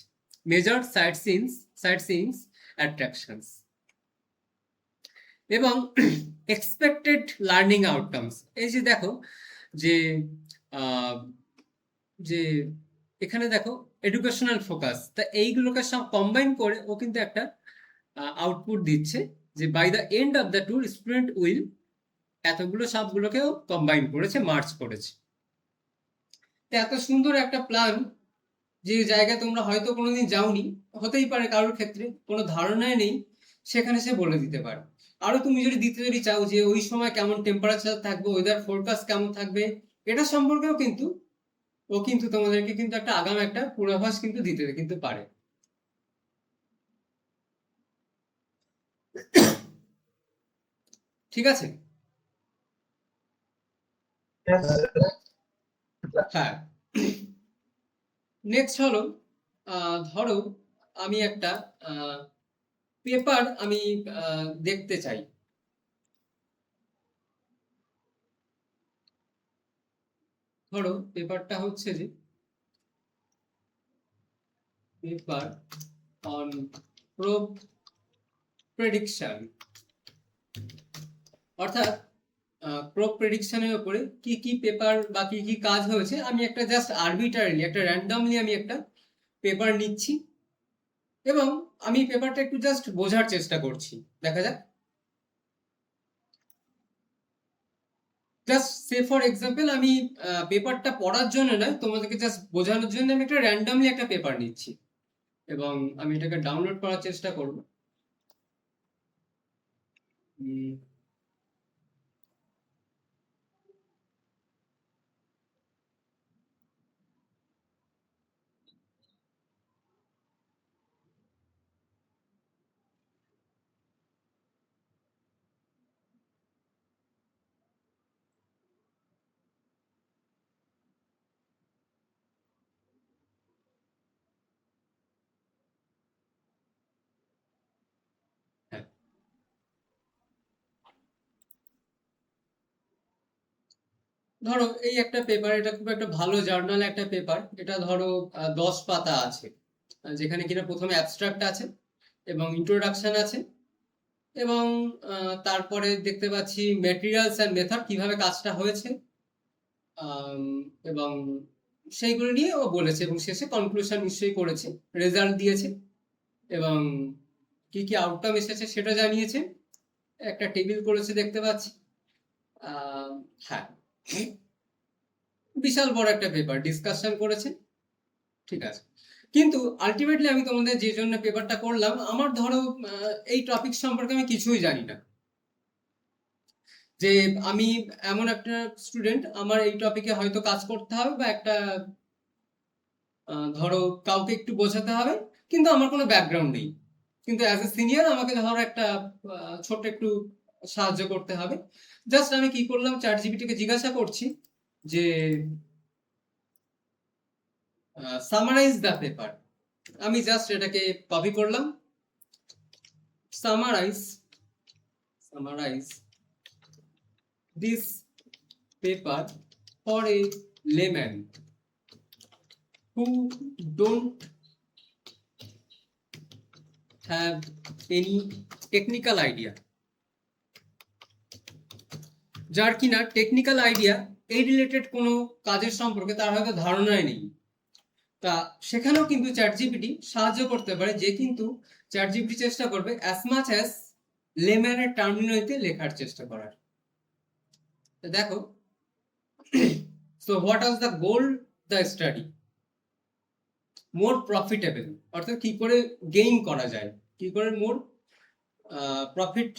মেজর সাইটসিংস অ্যাট্রাকশনস এবং এক্সপেক্টেড লার্নিং আউটকামস। এই যে দেখো যে যে এখানে দেখো এডুকেশনাল ফোকাস, তা এইগুলোকে সব কম্বাইন করে ও কিন্তু একটা আউটপুট দিচ্ছে যে by the end of the tour student will, এতগুলো সবগুলোকেও কম্বাইন করেছে, মার্চ করেছে। তো এত সুন্দর একটা প্ল্যান, যে জায়গায় তোমরা হয়তো কোনোদিন যাওনি, হতেই পারে কারোর ক্ষেত্রে কোনো ধারণাই নেই, সেখানে সে বলে দিতে পারে। আরো তুমি যদি চাও যে ওই সময় কেমন টেম্পারেচার থাকবে, ওয়েদার ফোরকাস্ট কেমন থাকবে, এটা সম্পর্কেও কিন্তু ও কিন্তু তোমাদেরকে কিন্তু একটা আগাম একটা পূর্বাভাস কিন্তু দিতে কিন্তু পারে। ঠিক আছে। হ্যাঁ, নেক্সট হলো ধরো আমি একটা পেপার আমি দেখতে চাই। ধরো পেপারটা হচ্ছে যে পেপার অন প্রোব প্রেডিকশন, অর্থাৎ প্রোব প্রেডিকশনের উপরে কি কি পেপার বা কি কি কাজ হয়েছে, আমি একটা জাস্ট আরবিটারিলি, একটা র্যান্ডমলি আমি একটা পেপার নিচ্ছি, এবং আমি পেপারটা একটু জাস্ট বোঝার চেষ্টা করছি। দেখা যাক, জাস্ট সে ফর এক্সাম্পল, আমি পেপারটা পড়ার জন্য নয়, তোমাদেরকে জাস্ট বোঝানোর জন্য আমি একটা র্যান্ডমলি একটা পেপার নিচ্ছি, এবং আমি এটাকে ডাউনলোড করার চেষ্টা করব। হ্যাঁ, ধরো এই একটা পেপার, এটা খুব একটা ভালো জার্নাল একটা পেপার, এটা ধরো 10 পাতা আছে, যেখানে কিনা প্রথমে অ্যাবস্ট্রাক্ট আছে এবং ইন্ট্রোডাকশন আছে, এবং তারপরে দেখতে পাচ্ছি ম্যাটেরিয়ালস অ্যান্ড মেথড, কিভাবে কাজটা হয়েছে, এবং সেইগুলো নিয়ে ও বলেছে, এবং শেষে কনক্লুশন নিশ্চয়ই করেছে, রেজাল্ট দিয়েছে, এবং কি কি আউটকাম এসেছে সেটা জানিয়েছে, একটা টেবিল করেছে দেখতে পাচ্ছি। হ্যাঁ, বিশাল বড় একটা পেপার ডিসকাশন করেছে, ঠিক আছে। কিন্তু আলটিমেটলি আমি তোমাদের যে জন্য পেপারটা করলাম, আমার ধরো এই টপিক সম্পর্কে আমি কিছুই জানি না, যে আমি এমন একটা স্টুডেন্ট, আমার এই টপিকে হয়তো কাজ করতে হবে, বা একটা ধরো কাউকে একটু বোঝাতে হবে, কিন্তু আমার কোনো ব্যাকগ্রাউন্ড নেই, কিন্তু অ্যাজ এ সিনিয়র আমাকে ধরো একটা ছোট্ট একটু সাহায্য করতে হবে। জাস্ট আমি কি করলাম, চ্যাট জিপিটিকে জিজ্ঞাসা করছি যে সামারাইজ দ্য পেপার। আমি জাস্ট এটাকে কপি করলাম, summarise this paper for a layman who don't have any technical idea, যার কিনা টেকনিক্যাল আইডিয়া এই রিলেটেড কোনো কাজের সম্পর্কে তার হয়তো ধারণাই নেই। তা সেখানেও কিন্তু চ্যাট জিপিটি সাহায্য করতে পারে, যে কিন্তু চ্যাট জিপিটি চেষ্টা করবে অ্যাজ মাচ অ্যাজ লেম্যানের টার্মিনোলজিতে লেখার চেষ্টা করার। তো দেখো, so what was the goal the study? More profitable, অর্থাৎ কি করে গেইন করা যায়, কি করে মোর প্রফিট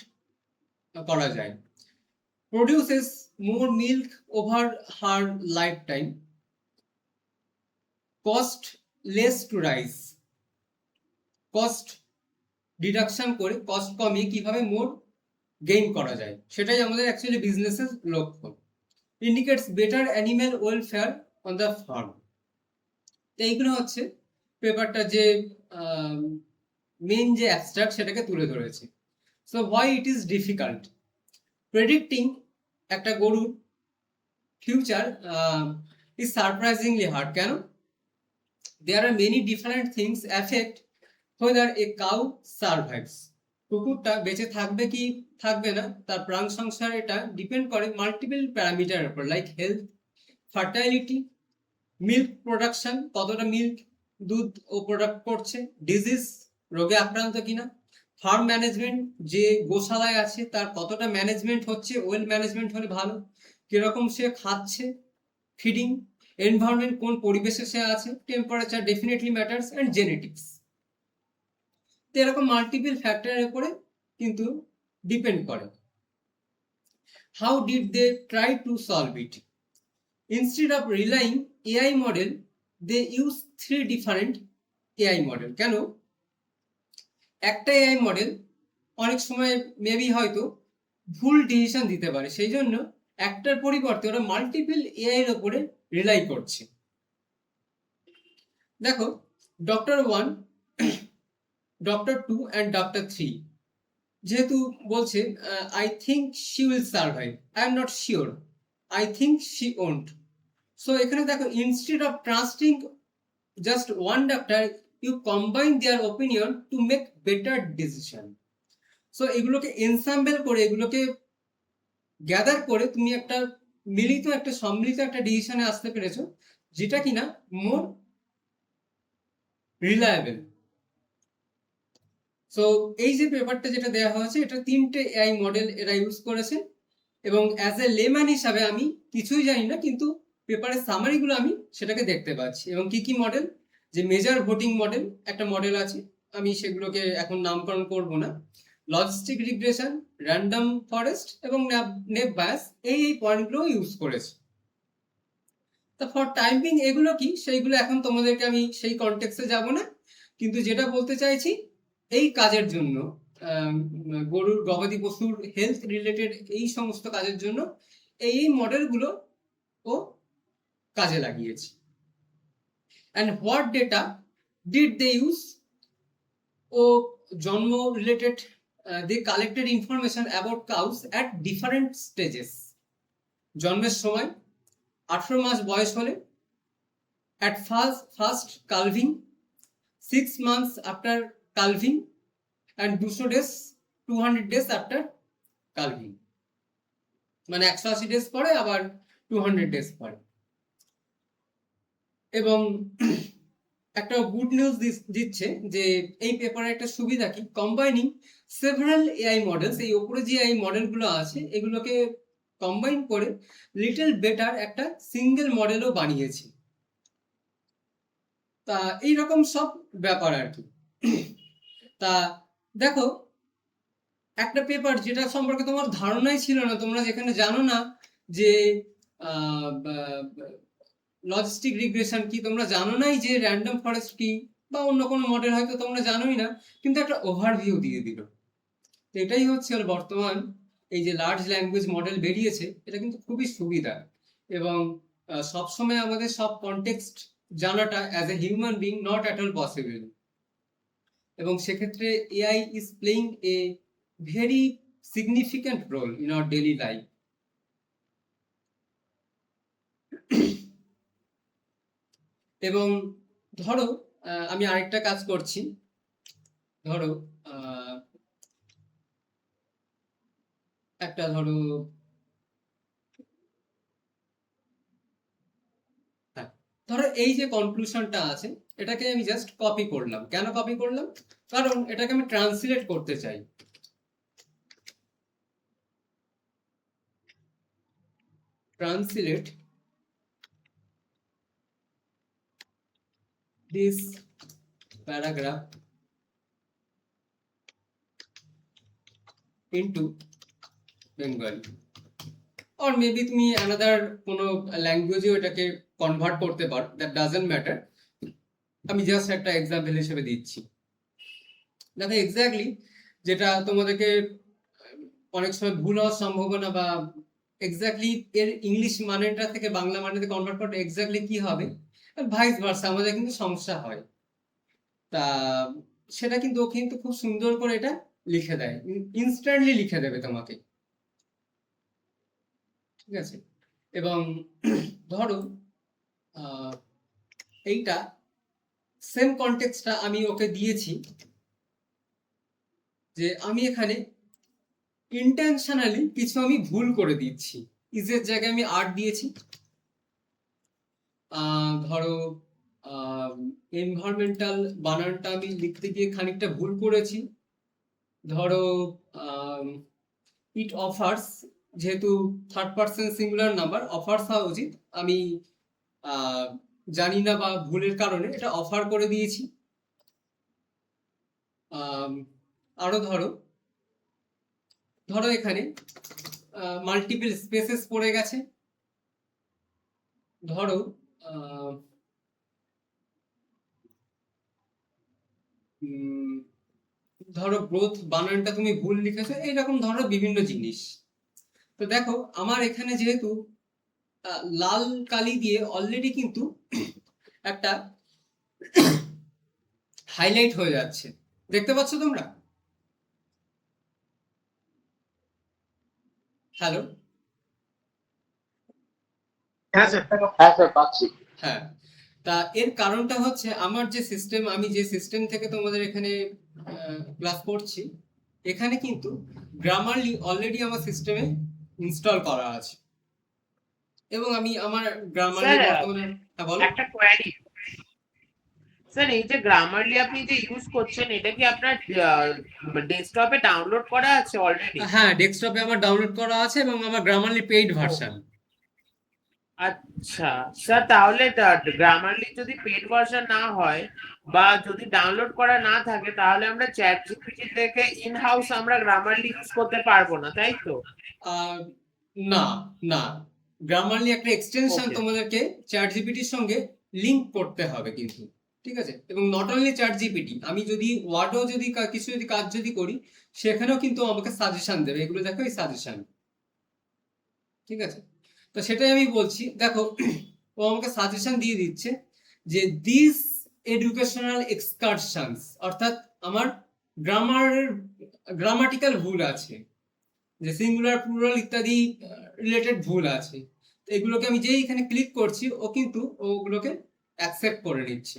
করা যায়। প্রডিউসেস মোর milk over her life time, cost less two rice, cost deduction করে, কস্ট কমিয়ে কিভাবে মোর গেইন করা যায়, সেটাই আমাদের অ্যাকচুয়ালি বিজনেসের লক্ষ্য। Indicates better animal welfare on the farm. তো এইগুলো হচ্ছে পেপারটা যে মেন যে অ্যাবস্ট্রাক্ট সেটাকে তুলে ধরেছে। So why it is difficult predicting একটা গরুর ফিউচার ইজ সারপ্রাইজিংলি হার্ড। কেন? There are many different things affect whether a cow survives. কুকুরটা বেঁচে থাকবে কি থাকবে না, তার প্রাণ সংসার, এটা ডিপেন্ড করে মাল্টিপল প্যারামিটারের উপর, লাইক হেলথ, ফার্টাইলিটি, মিল্ক প্রোডাকশন, কতটা মিল্ক দুধ ও প্রোডাক্ট করছে, ডিজিজ, রোগে আক্রান্ত কিনা, ফার্ম ম্যানেজমেন্ট, যে গোশালায় আছে তার কতটা ম্যানেজমেন্ট হচ্ছে, ওয়েল ম্যানেজমেন্ট হলে ভালো, কিরকম সে খাচ্ছে, ফিডিং, এনভায়রনমেন্ট, কোন পরিবেশে সে আছে, temperature definitely matters, and genetics. তো এরকম মাল্টিপল ফ্যাক্টরের উপরে কিন্তু ডিপেন্ড করে। How did they try to solve it? Instead of relying AI model, they use 3 different AI model. কেন? একটা এআই মডেল অনেক সময় মেবি হয়তো ভুল ডিসিশন দিতে পারে, সেই জন্য একটার পরিবর্তে ওরা মাল্টিপল এআই এর উপরে রিলাই করছে। দেখো, ডক্টর 1, ডক্টর 2 অ্যান্ড ডক্টর 3 যেহেতু বলছে I think she will survive, I am not sure, I think she won't. So এখানে দেখো, instead of trusting just one doctor, you combine their opinion to make better decision. So এগুলোকে এনসাম্বল করে, এগুলোকে গ্যাদার করে তুমি একটা মিলিত, একটা সম্মিলিত একটা ডিসিশনে আসতে পেরেছো, যেটা কিনা মোর রিলায়েবল। সো এই যে পেপারটা যেটা দেওয়া হয়েছে, এটা 3টে এআই মডেল এরা ইউজ করেছে, এবং অ্যাজ এ লেম্যান হিসাবে আমি কিছুই জানি না, কিন্তু পেপারের সামারিগুলো আমি সেটাকে দেখতে পাচ্ছি। এবং কি কি মডেল, যে মেজর ভোটিং মডেল একটা মডেল আছে, আমি সেগুলোকে এখন নামকরণ করব না, লজিস্টিক রিগ্রেশন, র্যান্ডম ফরেস্ট এবং নেপ বায়াস, এই পয়েন্টগুলো ইউজ করেছে। তা ফর টাইমিং এগুলো কি, সেইগুলো এখন তোমাদেরকে আমি সেই কনটেক্সটে যাব না, কিন্তু যেটা বলতে চাইছি, এই কাজের জন্য গরুর, গবাদি পশুর হেলথ রিলেটেড এই সমস্ত কাজের জন্য এই মডেলগুলো ও কাজে লাগিয়েছে। And what data did they use? ও জন্ম related, they collected information about cows at different stages. জন্মের সময়, 18 মাস বয়স হলে, at first calving, 6 months after calving, and 200 days after calving, মানে 180 ডেজ পরে, আবার 200 ডেজ পরে। এবং একটা গুড নিউজ দিচ্ছে যে এই পেপারের একটা সুবিধা কি, কম্বাইনিং সেভারাল এআই মডেলস, এই উপরে যে এআই মডেলগুলো আছে এগুলোকে কম্বাইন করে লিটল বেটার একটা সিঙ্গেল মডেলও বানিয়েছি। তা এইরকম সব ব্যাপার আর কি। তা দেখো, একটা পেপার যেটা সম্পর্কে তোমার ধারণাই ছিল না, তোমরা যেখানে জানো না যে লজিস্টিক রিগ্রেশন কি, তোমরা জানো নাই যে র্যান্ডম ফরেস্ট কি, বা অন্য কোনো মডেল হয়তো তোমরা জানোই না, কিন্তু একটা ওভারভিউ দিয়ে দিল। তো এটাই হচ্ছে ওর বর্তমান এই যে লার্জ ল্যাঙ্গুয়েজ মডেল বেরিয়েছে, এটা কিন্তু খুবই সুবিধা। এবং সবসময় আমাদের সব কনটেক্সট জানাটা as a human being not at all possible. এবং সেক্ষেত্রে AI is playing a very significant role in our daily life. এবং ধরো আমি আরেকটা কাজ করছি, ধরো একটা ধরো ধরো এই যে কনক্লুশনটা আছে, এটাকে আমি জাস্ট কপি করলাম। কেন কপি করলাম? কারণ এটাকে আমি ট্রান্সলেট করতে চাই। Translate this paragraph into Bengali, or maybe তুমি another কোনো ল্যাঙ্গুয়েজেও এটাকে কনভার্ট করতে পারো, দ্যাট ডাজন্ট ম্যাটার। আমি জাস্ট একটা এক্সাম্পল হিসেবে দিচ্ছি। দেখো এক্স্যাক্টলি যেটা তোমাদেরকে অনেক সময় ভুল হওয়ার সম্ভাবনা, বা এক্স্যাক্টলি এর ইংলিশ মানেটা থেকে বাংলা মানেতে কনভার্ট করতে এক্স্যাক্টলি কি হবে, ভাইস ভার্সা আমাদের কিন্তু সমস্যা হয়। তা সেটা কিন্তু ও কিন্তু খুব সুন্দর করে এটা লিখে দেয়, ইনস্ট্যান্টলি লিখে দেবে তোমাকে, ঠিক আছে। এবং ধরো এইটা সেম কনটেক্সটটা আমি ওকে দিয়েছি, যে আমি এখানে ইন্টেনশনালি কিছু আমি ভুল করে দিচ্ছি। ইজের জায়গায় আমি আর দিয়েছি। ধরো এনভায়রনমেন্টাল বানানটা আমি লিখতে গিয়ে খানিকটা ভুল করেছি। ধরো ইট অফার্স, যেহেতু third person singular number, offers হওয়া উচিত, আমি জানি না বা ভুলের কারণে এটা অফার করে দিয়েছি। আরো ধরো এখানে মাল্টিপল স্পেসেস পড়ে গেছে। ধরো ধরো গ্রোথ বানানটা তুমি ভুল লিখেছো, এইরকম ধরো বিভিন্ন জিনিস। তো দেখো আমার এখানে যেহেতু লাল কালি দিয়ে অলরেডি কিন্তু একটা হাইলাইট হয়ে যাচ্ছে, দেখতে পাচ্ছ তোমরা? হ্যালো? হ্যাঁ স্যার। হ্যাঁ স্যার পাচ্ছি। হ্যাঁ, তা এর কারণটা হচ্ছে আমার যে সিস্টেম, আমি যে সিস্টেম থেকে তোমাদের এখানে ক্লাস করছি, এখানে কিন্তু গ্রামারলি অলরেডি আমার সিস্টেমে ইনস্টল করা আছে। এবং আমি আমার গ্রামারলি বর্তমানে, হ্যাঁ বলো। একটা কোয়ারি স্যার, এই যে গ্রামারলি আপনি যে ইউজ করছেন, এটা কি আপনার ডেস্কটপে ডাউনলোড করা আছে অলরেডি? হ্যাঁ, ডেস্কটপে আমার ডাউনলোড করা আছে এবং আমার গ্রামারলি পেইড ভার্সন। আচ্ছা স্যার, তাহলে গ্রামারলি যদি পেড ভার্সন না হয় বা যদি ডাউনলোড করা না থাকে, তাহলে আমরা চ্যাট জিপিটি থেকে ইন হাউস আমরা গ্রামারলি ইউজ করতে পারবো না, তাই তো? না না, গ্রামারলি একটা এক্সটেনশন Okay. তোমাদেরকে চ্যাট জিপিটির সঙ্গে লিংক করতে হবে কিন্তু, ঠিক আছে। এবং নট অনলি চ্যাট জিপিটি, আমি যদি ওয়ার্ডও যদি কিছু যদি কাজ যদি করি, সেখানেও কিন্তু আমাকে সাজেশন দেবে, এগুলো দেখো এই সাজেশন, ঠিক আছে। তো সেটাই আমি বলছি, দেখো ও আমাকে সাজেশন দিয়ে দিচ্ছে যে দিস এডুকেশনাল এক্সকারশনস, অর্থাৎ আমার গ্রামাটিক্যাল ভুল আছে, যে সিঙ্গুলার প্লুরাল ইত্যাদি রিলেটেড ভুল আছে। তো এগুলোকে আমি যেই এখানে ক্লিক করছি, ও কিন্তু ওগুলোকে অ্যাকসেপ্ট করে নিচ্ছে।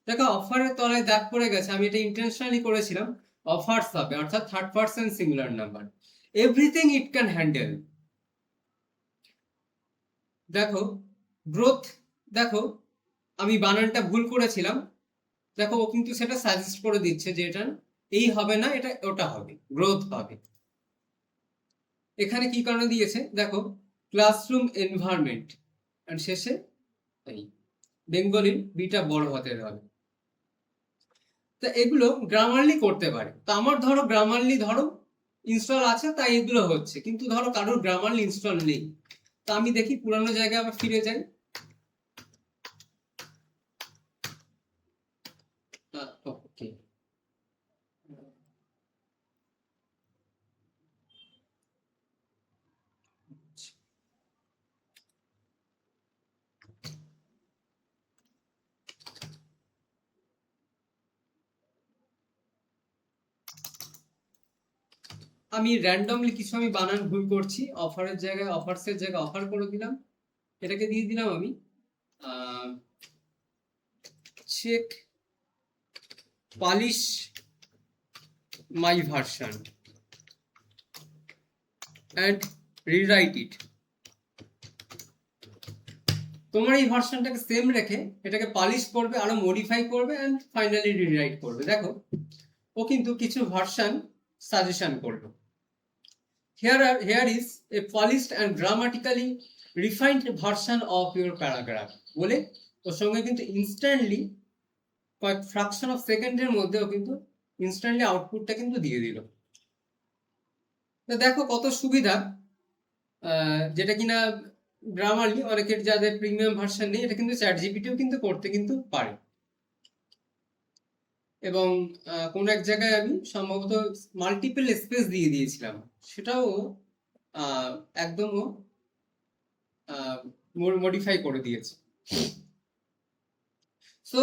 দেখো অফারের তলায় দাগ পড়ে গেছে, আমি এটা ইন্টেনশনালি করেছিলাম, অফার্স হবে, অর্থাৎ third person singular number, everything it can handle. দেখো গ্রোথ, দেখো আমি বানানটা ভুল করেছিলাম, দেখো ও কিন্তু সেটা সাজেস্ট করে দিচ্ছে যে এটা এই হবে না, এটা ওটা হবে, গ্রোথ হবে। এখানে কি কারণে দিয়েছে দেখো, ক্লাসরুম এনভায়রনমেন্ট, আর শেষে এই বেঙ্গলির বিটা বড় হাতের হবে। তা এগুলো গ্রামারলি করতে পারে। তো আমার ধরো গ্রামারলি ধরো ইনস্টল আছে, তাই এগুলো হচ্ছে, কিন্তু ধরো কারোর গ্রামারলি ইনস্টল নেই। তা আমি দেখি পুরানো জায়গায় আবার ফিরে যাই। আমি র্যান্ডমলি কিছু আমি বানান ভুল করছি, অফারের জায়গায় অফার্সের জায়গায় অফার করে দিলাম, এটাকে দিয়ে দিলাম আমি check polish my version and rewrite it. তোমার এই ভার্সনটাকে সেম রেখে এটাকে পালিশ করবে, আরো মডিফাই করবে অ্যান্ড ফাইনালি রিরাইট করবে। দেখো ও কিন্তু কিছু ভার্সন সাজেশন করলো। Here is a polished and grammatically refined version of your paragraph বলে ওর সঙ্গে কিন্তু ইনস্ট্যান্টলি কয়েক ফ্রাকশন অফ সেকেন্ডের মধ্যেও কিন্তু ইনস্ট্যান্টলি আউটপুটটা কিন্তু দিয়ে দিল। তো দেখো কত সুবিধা, যেটা কিনা গ্রামারলি অনেকের যাদের প্রিমিয়াম ভার্সন নেই এটা কিন্তু চ্যাট জিপিটিও কিন্তু করতে কিন্তু পারে। এবং কোন এক জায়গায় আমি সম্ভবত মাল্টিপল স্পেস দিয়ে দিয়েছিলাম, সেটাও একদম মডিফাই করে দিয়েছে। So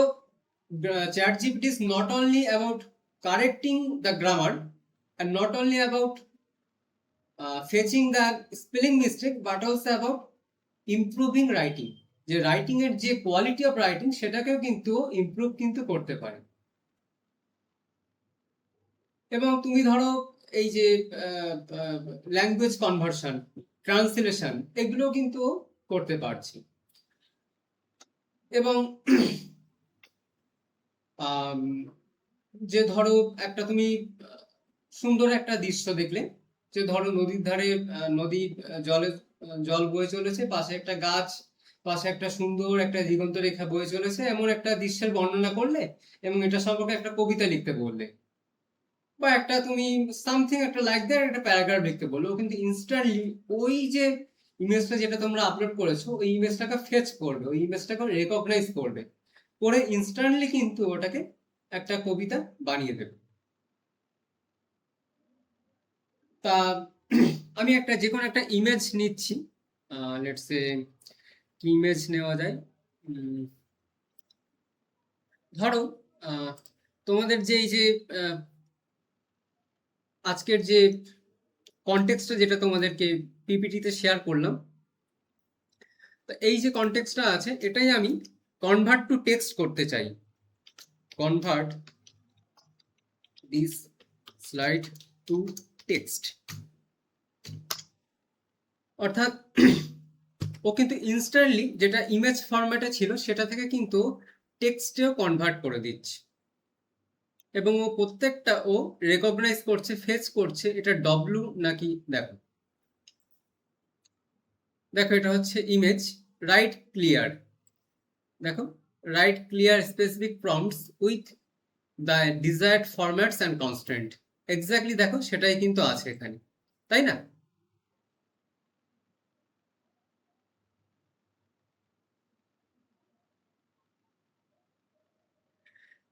chat GPT is not only about correcting the grammar and not only about fetching the spelling mistake but also about improving writing, যে রাইটিং এর যে কোয়ালিটি অফ রাইটিং সেটাকেও কিন্তু ইমপ্রুভ কিন্তু করতে পারে। এবং তুমি ধরো এই যে ল্যাঙ্গুয়েজ কনভার্সন, ট্রান্সলেশন, এগুলো কিন্তু করতে পারছি। এবং যে ধরো একটা তুমি সুন্দর একটা দৃশ্য দেখলে, যে ধরো নদীর ধারে নদী জল বয়ে চলেছে, পাশে একটা গাছ, পাশে একটা সুন্দর একটা দিগন্ত রেখা বয়ে চলেছে, এমন একটা দৃশ্যের বর্ণনা করলে এবং এটা সম্পর্কে একটা কবিতা লিখতে বললে বা একটা তুমি সামথিং একটা লাইক দ্যাট একটা প্যারাগ্রাফ লিখতে বললো, কিন্তু ইনস্ট্যান্টলি ওই যে ইমেজটা যেটা তোমরা আপলোড করেছো ওই ইমেজটাকে ফেচ করবে, ওই ইমেজটাকে রেকগনাইজ করবে, করে ইনস্ট্যান্টলি কিন্তু ওটাকে একটা কবিতা বানিয়ে দেবে। তা আমি একটা যে কোনো একটা ইমেজ নিচ্ছি, লেটস সে কি ইমেজ নেওয়া যায়, ধরো তোমাদের যে এই যে আজকের যে কনটেক্সটটা যেটা তোমাদেরকে পিপিটিতে শেয়ার করলাম, তো এই যে কনটেক্সটটা আছে এটাই আমি কনভার্ট টু টেক্সট করতে চাই। Convert this slide to text, অর্থাৎ ও কিন্তু ইনস্ট্যান্টলি যেটা ইমেজ ফরম্যাটে ছিল সেটা থেকে কিন্তু টেক্সটেও কনভার্ট করে দিচ্ছে। এবং ও প্রত্যেকটা ও রেকগনাইজ করছে, ফেচ করছে এটা ডব্লু নাকি। দেখো দেখো এটা হচ্ছে ইমেজ, রাইট ক্লিয়ার, দেখো right clear specific prompts with the desired formats and constant, exactly দেখো সেটাই কিন্তু আছে এখানে, তাই না?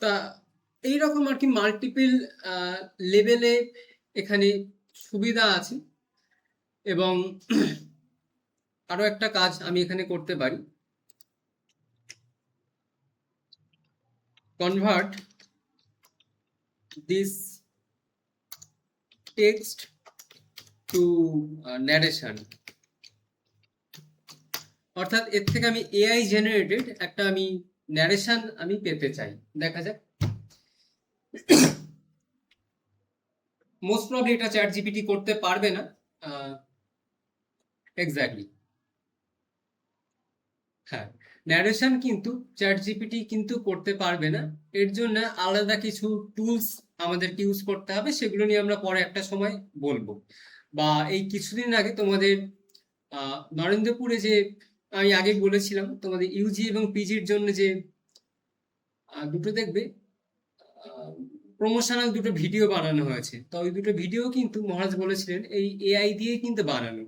তা এইরকম আর কি মাল্টিপল লেভেলে এখানে সুবিধা আছে। এবং আরো একটা কাজ আমি এখানে করতে পারি, convert this text to narration, অর্থাৎ এর থেকে আমি এআই জেনারেটেড একটা আমি ন্যারেশন আমি পেতে চাই। দেখা যাক, মোস্ট প্রবলি এটা চ্যাট জিপিটি করতে পারবে না এক্স্যাক্টলি। হ্যাঁ, ন্যারেশন কিন্তু চ্যাট জিপিটি কিন্তু করতে পারবে না, এর জন্য আলাদা কিছু টুলস আমাদেরকে ইউজ করতে হবে, সেগুলো নিয়ে আমরা পরে একটা সময় বলবো। বা এই কিছুদিন আগে তোমাদের নরেন্দ্রপুরে যে আমি আগে বলেছিলাম তোমাদের ইউজি এবং পিজির জন্য যে দুটো দেখবে প্রমোশনাল দুটো ভিডিও বানানো হয়েছে, তো ওই দুটো ভিডিও কিন্তু মহারাজ বলেছিলেন এই এআই দিয়ে কিন্তু বানানো।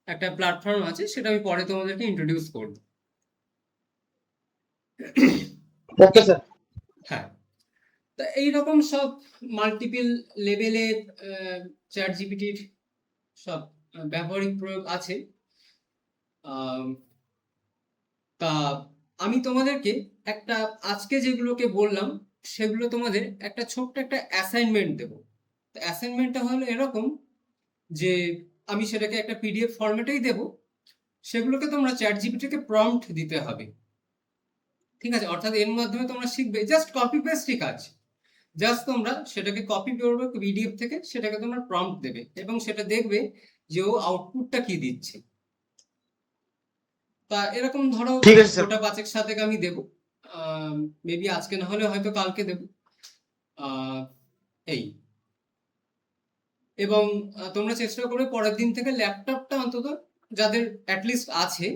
একটা প্ল্যাটফর্ম আছে, সেটা আমি পরে তোমাদেরকে ইন্ট্রোডিউস করব। Okay sir. হ্যাঁ, তা এইরকম সব মাল্টিপল লেভেলে চ্যাট জিপিটির সব ব্যবহারিক প্রয়োগ আছে। তা আমি তোমাদেরকে একটা আজকে যেগুলোকে বললাম সেগুলো তোমাদের একটা ছোট্ট একটা অ্যাসাইনমেন্ট দেবো। অ্যাসাইনমেন্টটা হলো এরকম যে আমি সেটাকে একটা পিডিএফ ফরম্যাটেই দেব, সেগুলোকে তোমরা চ্যাট জিপিটিকে প্রম্পট দিতে হবে। ঠিক আছে, অর্থাৎ এর মাধ্যমে তোমরা শিখবে জাস্ট কপি পেস্টই কাজ। জাস্ট তোমরা সেটাকে কপি করবে পিডিএফ থেকে, সেটাকে তোমরা প্রম্পট দেবে এবং সেটা দেখবে যে ও আউটপুটটা কি দিচ্ছে। তা এরকম ধরো ঠিক আছে স্যার। গোটা 5 সাথে আমি দেবো, মেবি আজকে না হলে হয়তো কালকে দেবো। এই এবং তোমরা চেষ্টা করবে পরের দিন থেকে ল্যাপটপটা অন্তত যাদের অ্যাটলিস্ট আছে,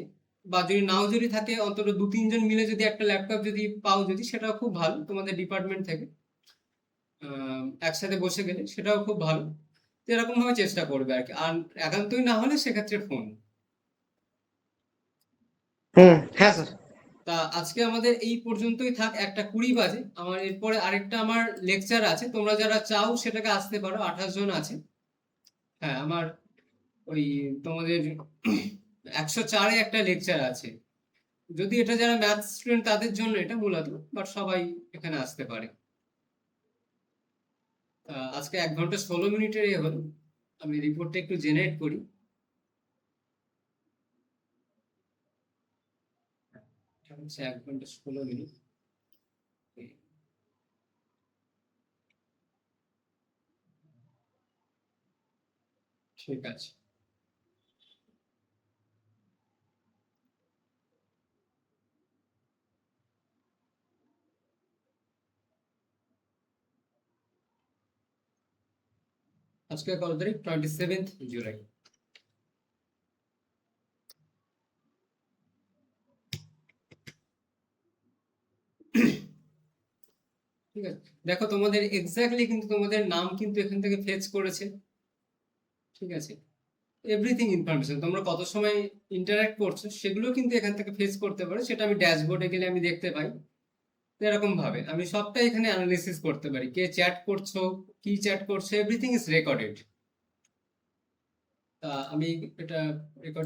বা যদি নাও যদি থাকে অন্তত 2-3 জন মিলে যদি একটা ল্যাপটপ যদি পাও, যদি সেটাও খুব ভালো তোমাদের ডিপার্টমেন্ট থেকে একসাথে বসে গেলে সেটাও খুব ভালো। তো এরকম ভাবে চেষ্টা করবে আর কি। আর একান্তই না হলে সেক্ষেত্রে ফোন। হ্যাঁ স্যার। তা আজকে আমাদের এই পর্যন্তই থাক, 1:20 বাজে। আমার এরপরে আরেকটা আমার লেকচার আছে, তোমরা যারা চাও সেটাকে আসতে পারো, 28 জন আছে। হ্যাঁ, আমার ওই তোমাদের 104-এ একটা লেকচার আছে। যদি এটা যারা ম্যাথ স্টুডেন্ট তাদের জন্য এটা মূলত, বাট সবাই এখানে আসতে পারে। আজকে 1 ঘন্টা 16 মিনিটের হলো। আমি রিপোর্টটা একটু জেনারেট করি। আচ্ছা, 1 ঘন্টা 16 মিনিট। ঠিক আছে। আজকে কত তারিখ? 27th জুলাই। ঠিক আছে, দেখো তোমাদের এক্স্যাক্টলি কিন্তু তোমাদের নাম কিন্তু এখান থেকে ফেচ করেছে। ঠিক আছে, এভরিথিং ইনফরমেশন তোমরা কত সময় ইন্টারঅ্যাক্ট করছো সেগুলো কিন্তু এখান থেকে ফেচ করতে পারো। সেটা আমি ড্যাশবোর্ডে গেলে আমি দেখতে পাই। তো এরকম ভাবে আমি সবটা এখানে অ্যানালিসিস করতে পারি, কে চ্যাট করছো, কি চ্যাট করছো, এভরিথিং ইজ রেকর্ডেড। আমি এটা রেকর্ড